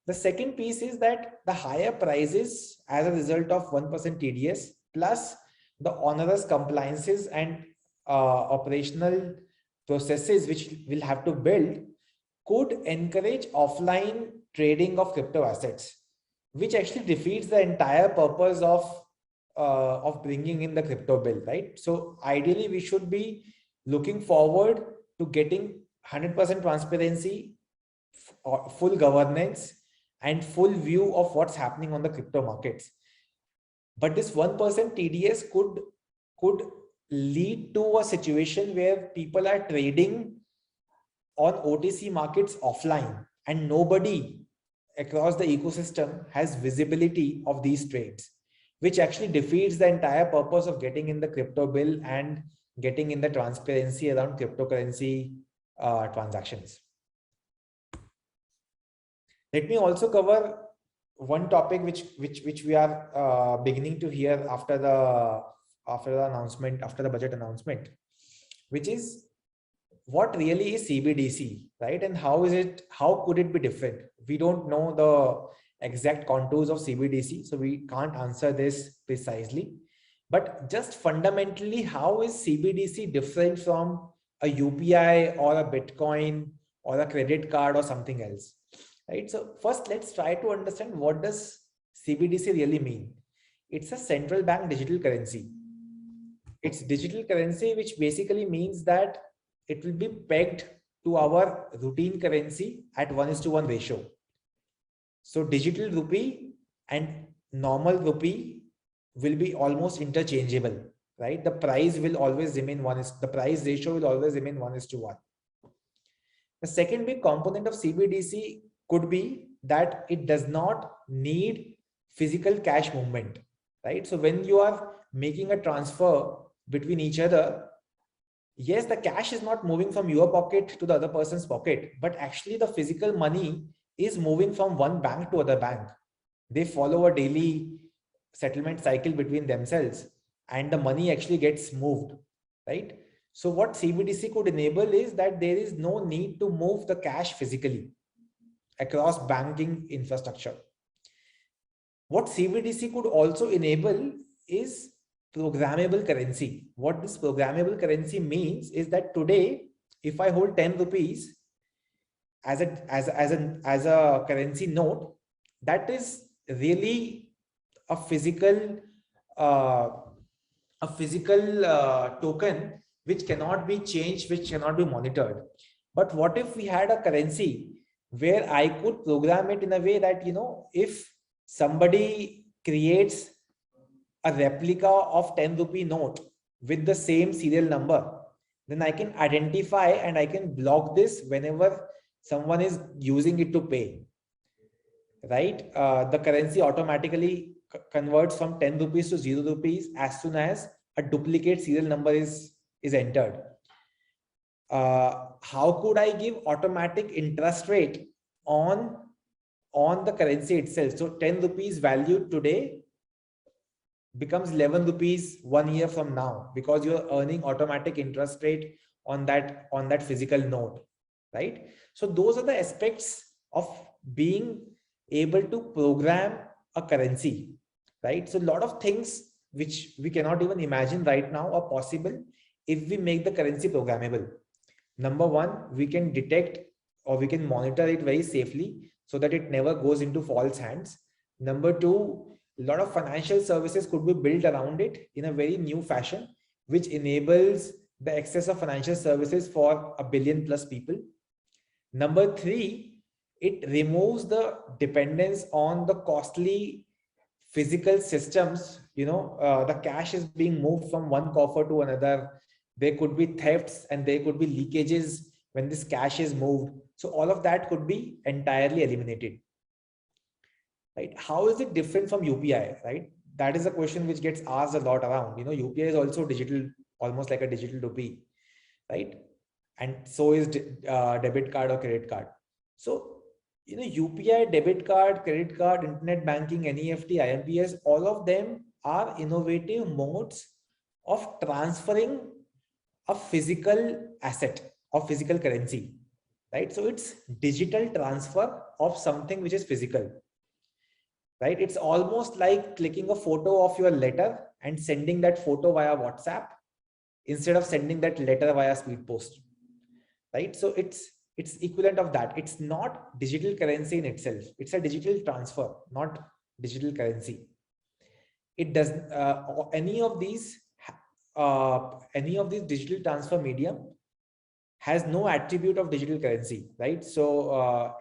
The second piece is that the higher prices as a result of 1% TDS plus the onerous compliances and operational processes which we'll have to build could encourage offline trading of crypto assets, which actually defeats the entire purpose of bringing in the crypto bill, right? So ideally, we should be looking forward to getting 100% transparency full governance and full view of what's happening on the crypto markets. But this 1% TDS could lead to a situation where people are trading on OTC markets offline, and nobody across the ecosystem has visibility of these trades, which actually defeats the entire purpose of getting in the crypto bill and getting in the transparency around cryptocurrency transactions. Let me also cover one topic which we are beginning to hear after the announcement, after the budget announcement, which is what really is CBDC, right? And how could it be different? We don't know the exact contours of CBDC, so we can't answer this precisely. But just fundamentally, how is CBDC different from a UPI or a Bitcoin or a credit card or something else, right? So first, let's try to understand, what does CBDC really mean? It's a central bank digital currency. It's digital currency, which basically means that it will be pegged to our routine currency at 1:1 ratio. So digital rupee and normal rupee will be almost interchangeable, right? The price will always remain the price ratio will always remain 1:1. The second big component of CBDC could be that it does not need physical cash movement, right? So when you are making a transfer between each other, yes, the cash is not moving from your pocket to the other person's pocket, but actually the physical money is moving from one bank to other bank. They follow a daily settlement cycle between themselves, and the money actually gets moved, right? So what CBDC could enable is that there is no need to move the cash physically across banking infrastructure. What CBDC could also enable is programmable currency. What this programmable currency means is that today, if I hold 10 rupees as a currency note, that is really a physical token which cannot be changed, which cannot be monitored. But what if we had a currency where I could program it in a way that, you know, if somebody creates a replica of 10 rupee note with the same serial number, then I can identify and I can block this whenever someone is using it to pay, right? The currency automatically converts from 10 rupees to 0 rupees as soon as a duplicate serial number is entered. How could I give automatic interest rate on the currency itself? So 10 rupees value today becomes 11 rupees 1 year from now, because you're earning automatic interest rate on that physical note, right? So those are the aspects of being able to program a currency, right? So a lot of things which we cannot even imagine right now are possible if we make the currency programmable. Number one, we can detect or we can monitor it very safely so that it never goes into false hands. Number two, a lot of financial services could be built around it in a very new fashion, which enables the access of financial services for 1 billion plus people. Number three, it removes the dependence on the costly physical systems. You know, the cash is being moved from one coffer to another. There could be thefts and there could be leakages when this cash is moved. So all of that could be entirely eliminated. Right? How is it different from UPI, right? That is a question which gets asked a lot around. You know, UPI is also digital, almost like a digital rupee, right? And so is debit card or credit card. So, you know, UPI, debit card, credit card, internet banking, NEFT, IMPS, all of them are innovative modes of transferring a physical asset or physical currency, right? So it's digital transfer of something which is physical. Right? It's almost like clicking a photo of your letter and sending that photo via WhatsApp instead of sending that letter via speed post. Right? So it's equivalent of that. It's not digital currency in itself. It's a digital transfer, not digital currency. It does any of these digital transfer medium has no attribute of digital currency, right? So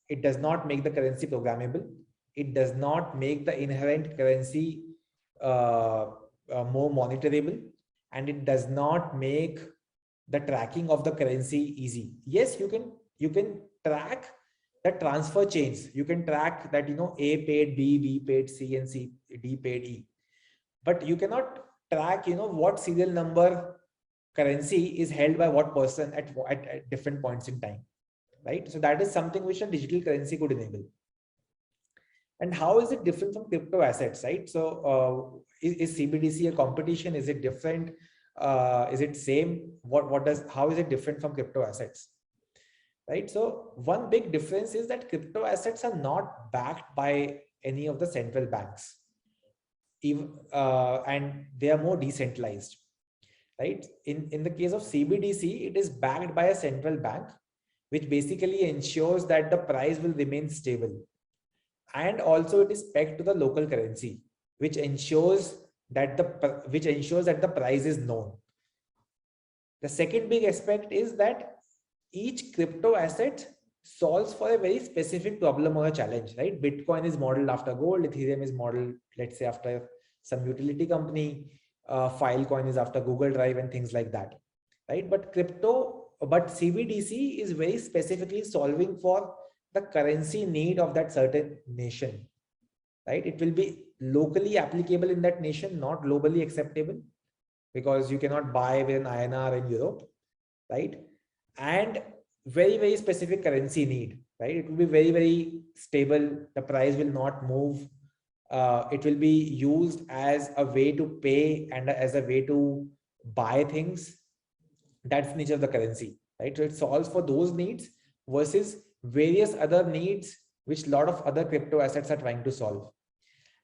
it does not make the currency programmable. It does not make the inherent currency more monitorable, and it does not make the tracking of the currency easy. Yes, you can track the transfer chains. You can track that, you know, A paid B, B paid C, and D paid E. But you cannot track, you know, what serial number currency is held by what person at different points in time, right? So that is something which a digital currency could enable. And how is it different from crypto assets, right? So is CBDC a competition? Is it different? Is it same? How is it different from crypto assets? Right. So one big difference is that crypto assets are not backed by any of the central banks, and they are more decentralized. Right. In the case of CBDC, it is backed by a central bank, which basically ensures that the price will remain stable. And also it is pegged to the local currency, which ensures that the price is known. The second big aspect is that each crypto asset solves for a very specific problem or a challenge, right? Bitcoin is modeled after gold, Ethereum is modeled, let's say, after some utility company, Filecoin is after Google Drive and things like that, right? But CBDC is very specifically solving for the currency need of that certain nation, right? It will be locally applicable in that nation, not globally acceptable, because you cannot buy with an INR in Europe, right? And very, very specific currency need, right? It will be very, very stable. The price will not move. It will be used as a way to pay and as a way to buy things. That's the nature of the currency, right? So it solves for those needs versus various other needs which a lot of other crypto assets are trying to solve.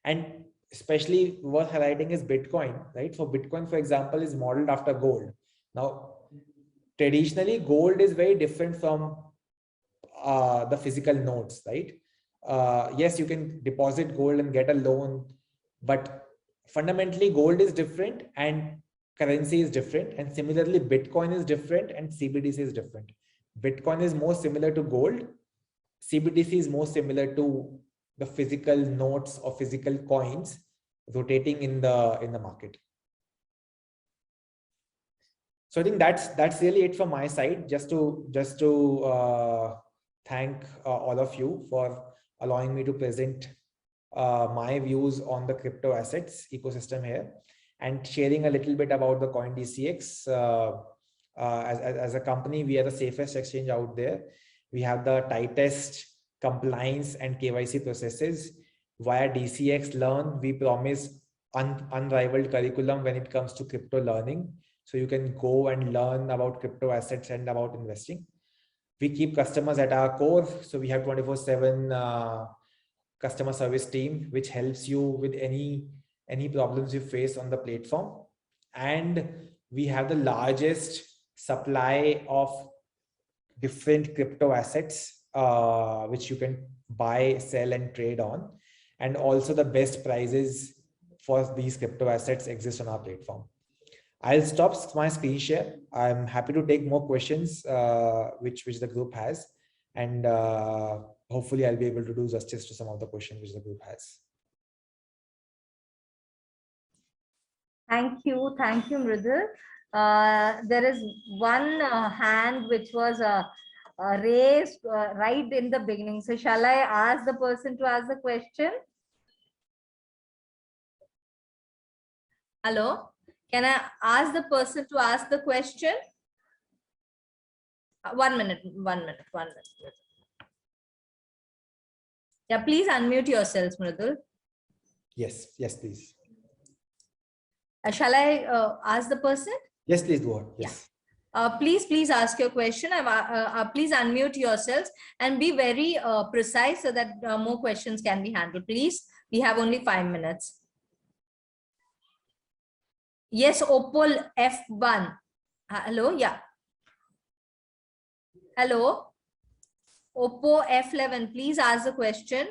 And especially worth highlighting is Bitcoin, right? For Bitcoin, for example, is modeled after gold. Now, traditionally, gold is very different from the physical notes, right? Yes, you can deposit gold and get a loan, but fundamentally gold is different and currency is different. And similarly, Bitcoin is different and CBDC is different. Bitcoin is more similar to gold. CBDC is more similar to the physical notes or physical coins rotating in the market. So I think that's really it from my side. Just to thank all of you for allowing me to present my views on the crypto assets ecosystem here and sharing a little bit about the CoinDCX. As a company, we are the safest exchange out there. We have the tightest compliance and KYC processes. Via DCX Learn, we promise unrivaled curriculum when it comes to crypto learning. So you can go and learn about crypto assets and about investing. We keep customers at our core. So we have 24/7 customer service team, which helps you with any problems you face on the platform. And we have the largest supply of different crypto assets, which you can buy, sell, and trade on. And also the best prices for these crypto assets exist on our platform. I'll stop my screen share. I'm happy to take more questions, which the group has. And hopefully I'll be able to do justice to some of the questions which the group has. Thank you, Mridul. There is one hand which was raised right in the beginning. So shall I ask the person to ask the question? Hello, can I ask the person to ask the question? 1 minute. Yeah, please unmute yourselves, Mridul. Yes, please. Shall I ask the person? Yes, please go on. Yes. Yeah. Please ask your question. Please unmute yourselves and be very precise so that more questions can be handled. Please, we have only 5 minutes. Yes, Opal F1. Hello, yeah. Hello. Oppo F11, please ask the question.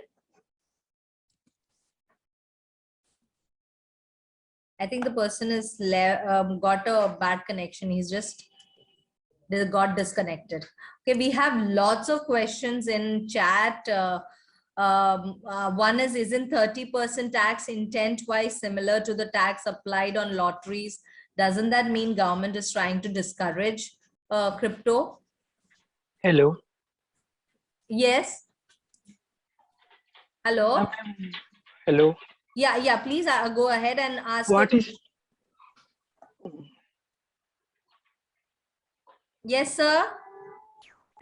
I think the person is got a bad connection. He's just They got disconnected. Okay, we have lots of questions in chat. One is, isn't 30% tax intent-wise similar to the tax applied on lotteries? Doesn't that mean government is trying to discourage crypto? Hello. Yes. Hello. Hello. Yeah, please go ahead and ask. What is? Yes, sir.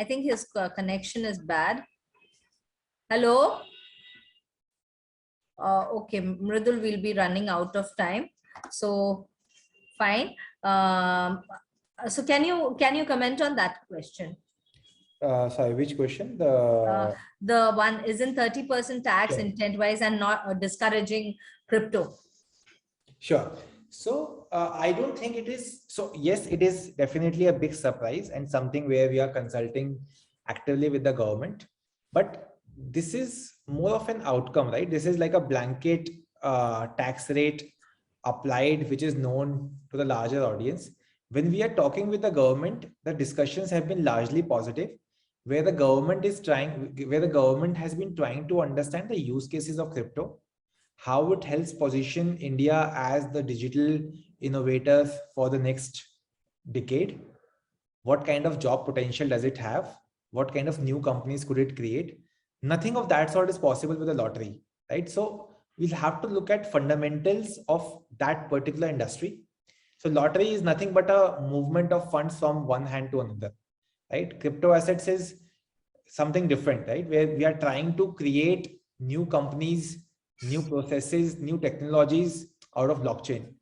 I think his connection is bad. Hello. Okay, Mridul will be running out of time. So fine. So can you comment on that question? Sorry, which question? The one, isn't 30% tax Sure. intent-wise and not discouraging crypto? Sure. So I don't think it is. So yes, it is definitely a big surprise and something where we are consulting actively with the government. But this is more of an outcome, right? This is like a blanket tax rate applied, which is known to the larger audience. When we are talking with the government, the discussions have been largely positive, where the government has been trying to understand the use cases of crypto, how it helps position India as the digital innovators for the next decade. What kind of job potential does it have? What kind of new companies could it create? Nothing of that sort is possible with a lottery, right? So we'll have to look at fundamentals of that particular industry. So lottery is nothing but a movement of funds from one hand to another, right? Crypto assets is something different, right? Where we are trying to create new companies, new processes, new technologies out of blockchain.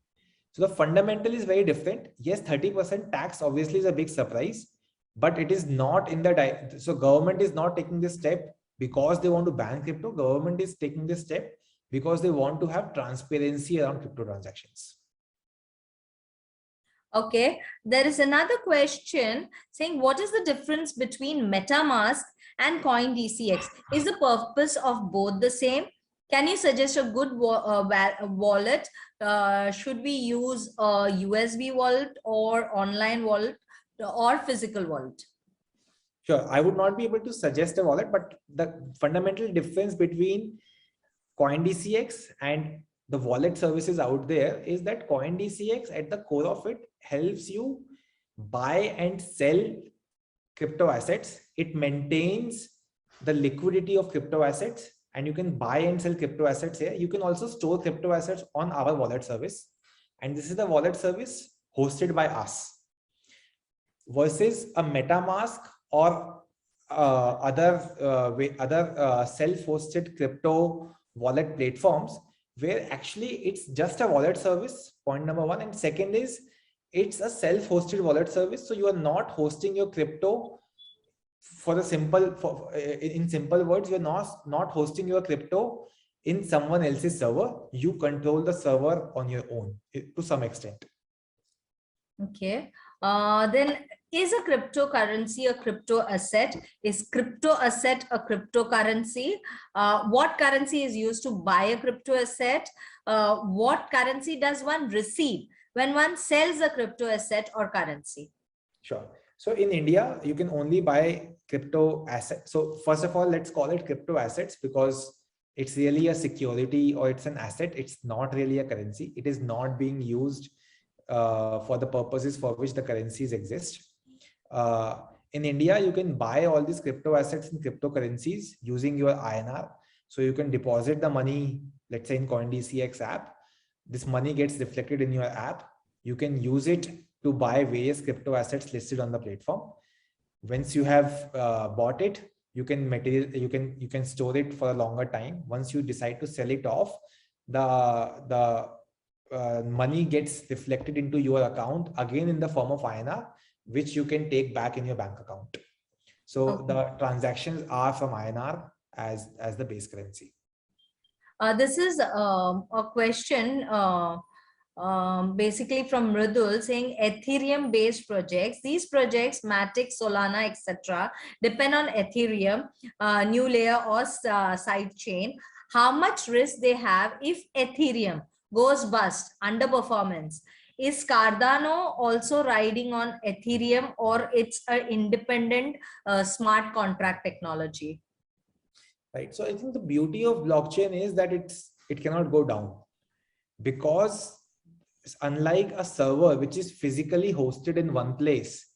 So the fundamental is very different. Yes, 30% tax obviously is a big surprise, but it is not in the so government is not taking this step because they want to ban crypto. Government is taking this step because they want to have transparency around crypto transactions. Okay, there is another question saying, what is the difference between MetaMask and CoinDCX? Is the purpose of both the same? Can you suggest a good wallet? Should we use a USB wallet or online wallet or physical wallet? Sure, I would not be able to suggest a wallet, but the fundamental difference between CoinDCX and the wallet services out there is that CoinDCX at the core of it helps you buy and sell crypto assets. It maintains the liquidity of crypto assets, and you can buy and sell crypto assets here. You can also store crypto assets on our wallet service. And this is the wallet service hosted by us versus a MetaMask or other self-hosted crypto wallet platforms, where actually it's just a wallet service, point number one. And second is it's a self-hosted wallet service. So you are not hosting your crypto in simple words, you're not hosting your crypto in someone else's server. You control the server on your own to some extent. Okay. Then is a cryptocurrency a crypto asset? Is crypto asset a cryptocurrency? What currency is used to buy a crypto asset? What currency does one receive when one sells a crypto asset or currency? Sure. So in India, you can only buy crypto assets. So first of all, let's call it crypto assets because it's really a security or it's an asset. It's not really a currency. It is not being used for the purposes for which the currencies exist. In India, you can buy all these crypto assets and cryptocurrencies using your INR. So you can deposit the money, let's say in CoinDCX app. This money gets reflected in your app. You can use it to buy various crypto assets listed on the platform. Once you have bought it, you can store it for a longer time. Once you decide to sell it off, the money gets reflected into your account again in the form of INR, which you can take back in your bank account. So okay, the transactions are from INR as the base currency. This is a question basically from Mridul saying Ethereum based projects, these projects, Matic, Solana, etc., depend on Ethereum, new layer or side chain. How much risk they have if Ethereum goes bust, underperformance? Is Cardano also riding on Ethereum, or it's an independent smart contract technology? Right. So I think the beauty of blockchain is that it cannot go down, because unlike a server which is physically hosted in one place,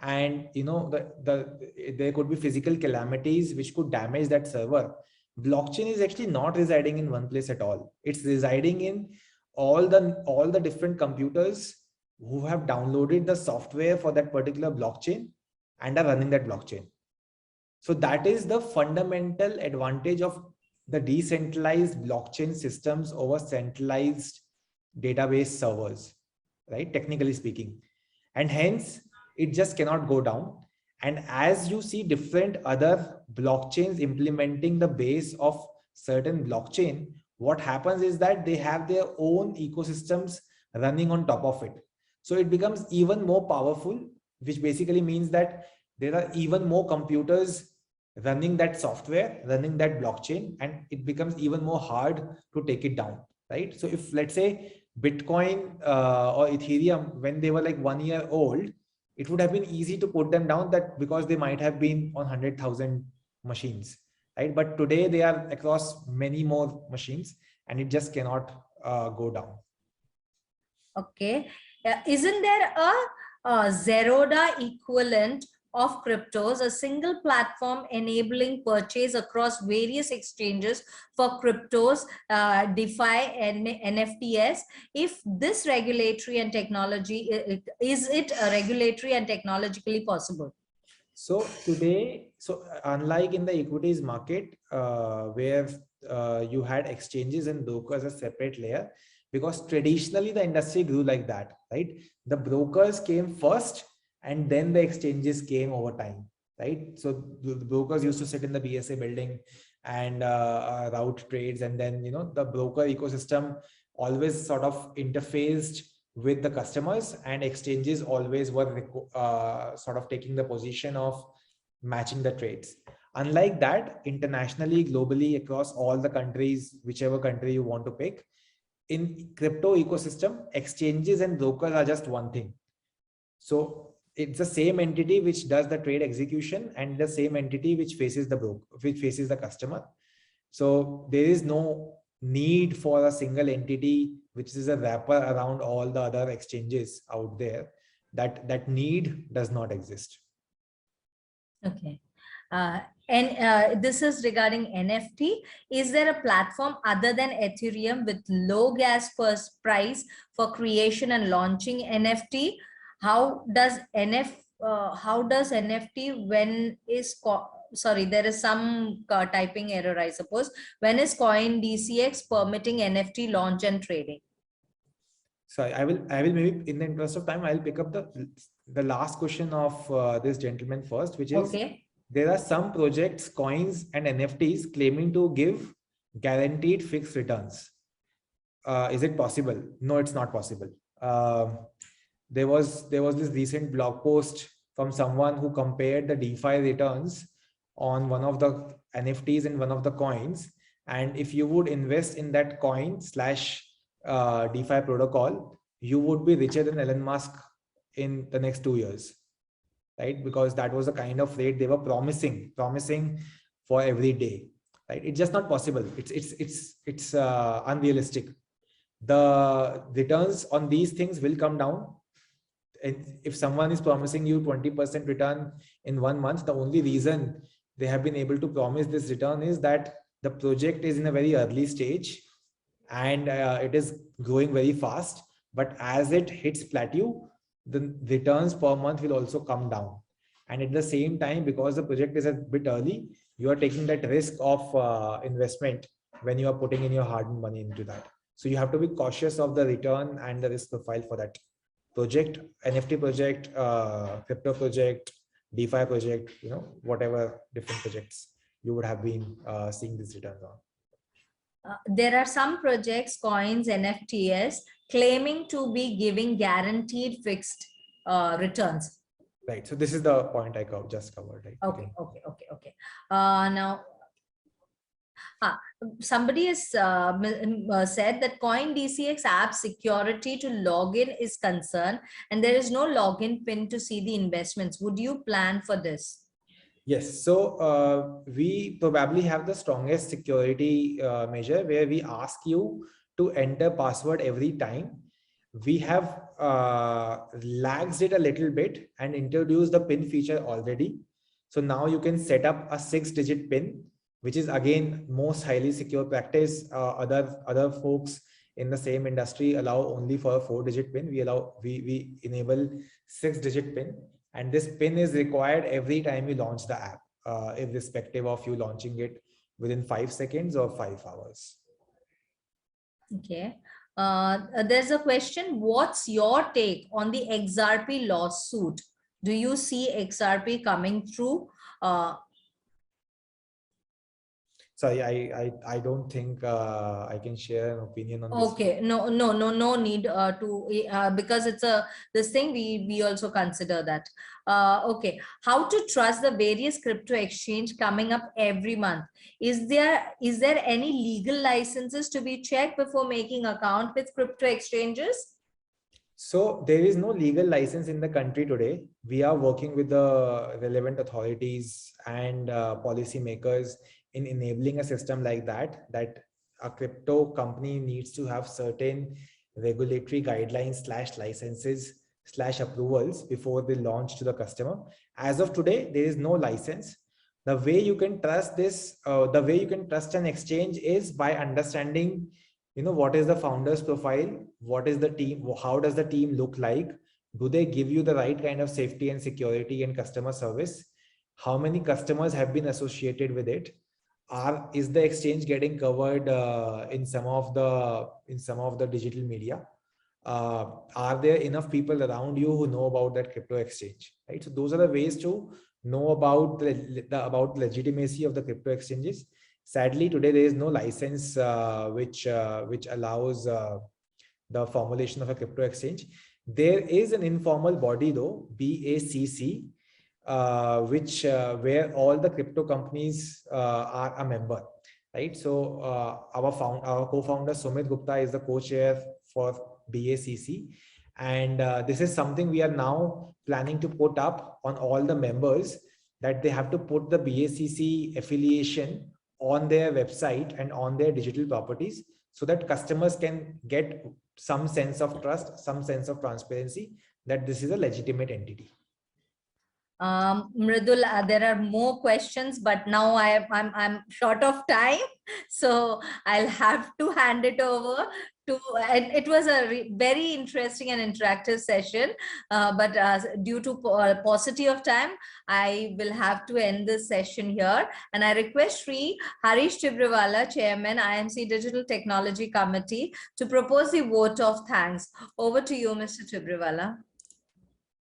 and there could be physical calamities which could damage that server, blockchain is actually not residing in one place at all. It's residing in all the different computers who have downloaded the software for that particular blockchain and are running that blockchain. So that is the fundamental advantage of the decentralized blockchain systems over centralized database servers, right? Technically speaking. And hence, it just cannot go down. And as you see different other blockchains implementing the base of certain blockchain, what happens is that they have their own ecosystems running on top of it. So it becomes even more powerful, which basically means that there are even more computers running that software, running that blockchain, and it becomes even more hard to take it down, right? So if, let's say, Bitcoin or Ethereum, when they were like 1 year old, it would have been easy to put them down, that because they might have been on 100,000 machines, right? But today they are across many more machines, and it just cannot go down. Okay. Isn't there a Zerodha equivalent of cryptos, a single platform enabling purchase across various exchanges for cryptos, DeFi and NFTs? If this regulatory and technology, is it regulatory and technologically possible? So today, unlike in the equities market, where you had exchanges and brokers as a separate layer, because traditionally the industry grew like that, right? The brokers came first and then the exchanges came over time, right? So the brokers used to sit in the BSA building and route trades, and then the broker ecosystem always sort of interfaced with the customers, and exchanges always were sort of taking the position of matching the trades. Unlike that, internationally, globally, across all the countries, whichever country you want to pick, in crypto ecosystem, exchanges and brokers are just one thing. So it's the same entity which does the trade execution, and the same entity which faces the broker, which faces the customer. So there is no need for a single entity which is a wrapper around all the other exchanges out there. That need does not exist. Okay. And this is regarding NFT. Is there a platform other than Ethereum with low gas price for creation and launching NFT? How does NFT when is sorry, there is some typing error, I suppose. When is Coin DCX permitting NFT launch and trading? So I will maybe, in the interest of time, I'll pick up the last question of this gentleman first, which is, okay, there are some projects, coins and NFTs claiming to give guaranteed fixed returns. Is it possible? No, it's not possible. There was this recent blog post from someone who compared the DeFi returns on one of the NFTs and one of the coins. And if you would invest in that coin / DeFi protocol, you would be richer than Elon Musk in the next 2 years, right? Because that was the kind of rate they were promising for every day, right? It's just not possible. It's unrealistic. The returns on these things will come down. And if someone is promising you 20% return in 1 month, the only reason they have been able to promise this return is that the project is in a very early stage and it is growing very fast. But as it hits plateau, the returns per month will also come down. And at the same time, because the project is a bit early, you are taking that risk of investment when you are putting in your hard-earned money into that. So you have to be cautious of the return and the risk profile for that project, NFT project, crypto project, DeFi project, whatever different projects you would have been seeing these returns on. There are some projects, coins, NFTs, claiming to be giving guaranteed fixed returns. Right. So this is the point I just covered. Right? Okay. Now, Somebody has said that CoinDCX app security to login is concerned, and there is no login pin to see the investments. Would you plan for this? Yes, so we probably have the strongest security measure where we ask you to enter password every time. We have laxed it a little bit and introduced the pin feature already. So now you can set up a 6-digit pin, which is again most highly secure practice. Other folks in the same industry allow only for a 4-digit pin. We enable 6-digit pin, and this pin is required every time you launch the app, irrespective of you launching it within 5 seconds or 5 hours. Okay. There's a question. What's your take on the XRP lawsuit? Do you see XRP coming through? Sorry, I don't think I can share an opinion on this. Okay, no need because it's this thing we also consider that. Okay, how to trust the various crypto exchange coming up every month? Is there any legal licenses to be checked before making account with crypto exchanges? So there is no legal license in the country today. We are working with the relevant authorities and policymakers in enabling a system like that a crypto company needs to have certain regulatory guidelines / licenses / approvals before they launch to the customer. As of today, there is no license. The way you can trust this, the way you can trust an exchange is by understanding, what is the founder's profile, what is the team, how does the team look like, do they give you the right kind of safety and security and customer service, how many customers have been associated with it, is the exchange getting covered in some of the digital media, are there enough people around you who know about that crypto exchange, right? So those are the ways to know about about legitimacy of the crypto exchanges. Sadly, today there is no license which allows the formulation of a crypto exchange. There is an informal body though, BACC, where all the crypto companies are a member, right? So our co-founder Sumit Gupta is the co-chair for BACC, and this is something we are now planning to put up on all the members, that they have to put the BACC affiliation on their website and on their digital properties, so that customers can get some sense of trust, some sense of transparency that this is a legitimate entity. Mridul, there are more questions, but now I'm short of time, so I'll have to hand it over to. It was a very interesting and interactive session, but due to paucity of time, I will have to end this session here. And I request Sri Harish Tibriwala, Chairman, IMC Digital Technology Committee, to propose the vote of thanks. Over to you, Mr. Tibriwala.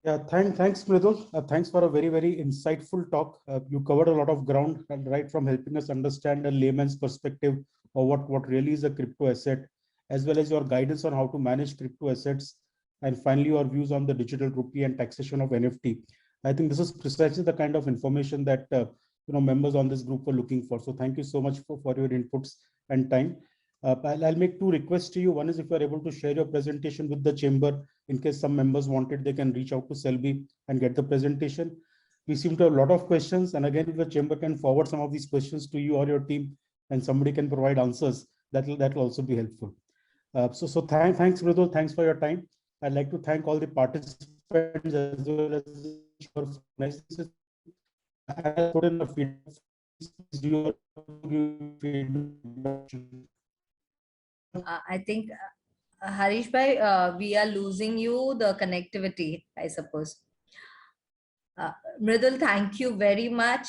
Yeah, thanks, Mridul. Thanks for a very, very insightful talk. You covered a lot of ground, right from helping us understand a layman's perspective of what really is a crypto asset, as well as your guidance on how to manage crypto assets, and finally your views on the digital rupee and taxation of NFT. I think this is precisely the kind of information that members on this group were looking for. So thank you so much for your inputs and time. I'll make two requests to you. One is, if you're able to share your presentation with the chamber, in case some members want it, they can reach out to Selby and get the presentation. We seem to have a lot of questions. And again, if the chamber can forward some of these questions to you or your team, and somebody can provide answers, that will also be helpful. So thanks, Mridul. Thanks for your time. I'd like to thank all the participants as well as the I put in the feedback. I think, Harish bhai, we are losing you, the connectivity, I suppose. Mridul, thank you very much.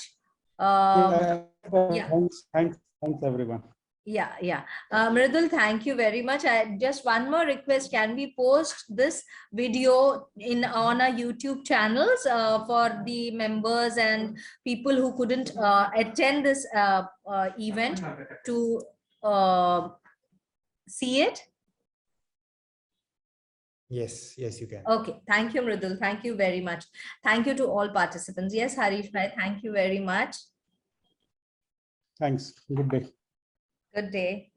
Yeah. Yeah. Thanks, everyone. Yeah. Mridul, thank you very much. Just one more request. Can we post this video on our YouTube channels for the members and people who couldn't attend this event to see it? Yes, you can. Okay, thank you, Mridul. Thank you very much. Thank you to all participants. Yes, Harish bhai, thank you very much. Thanks. Good day. Good day.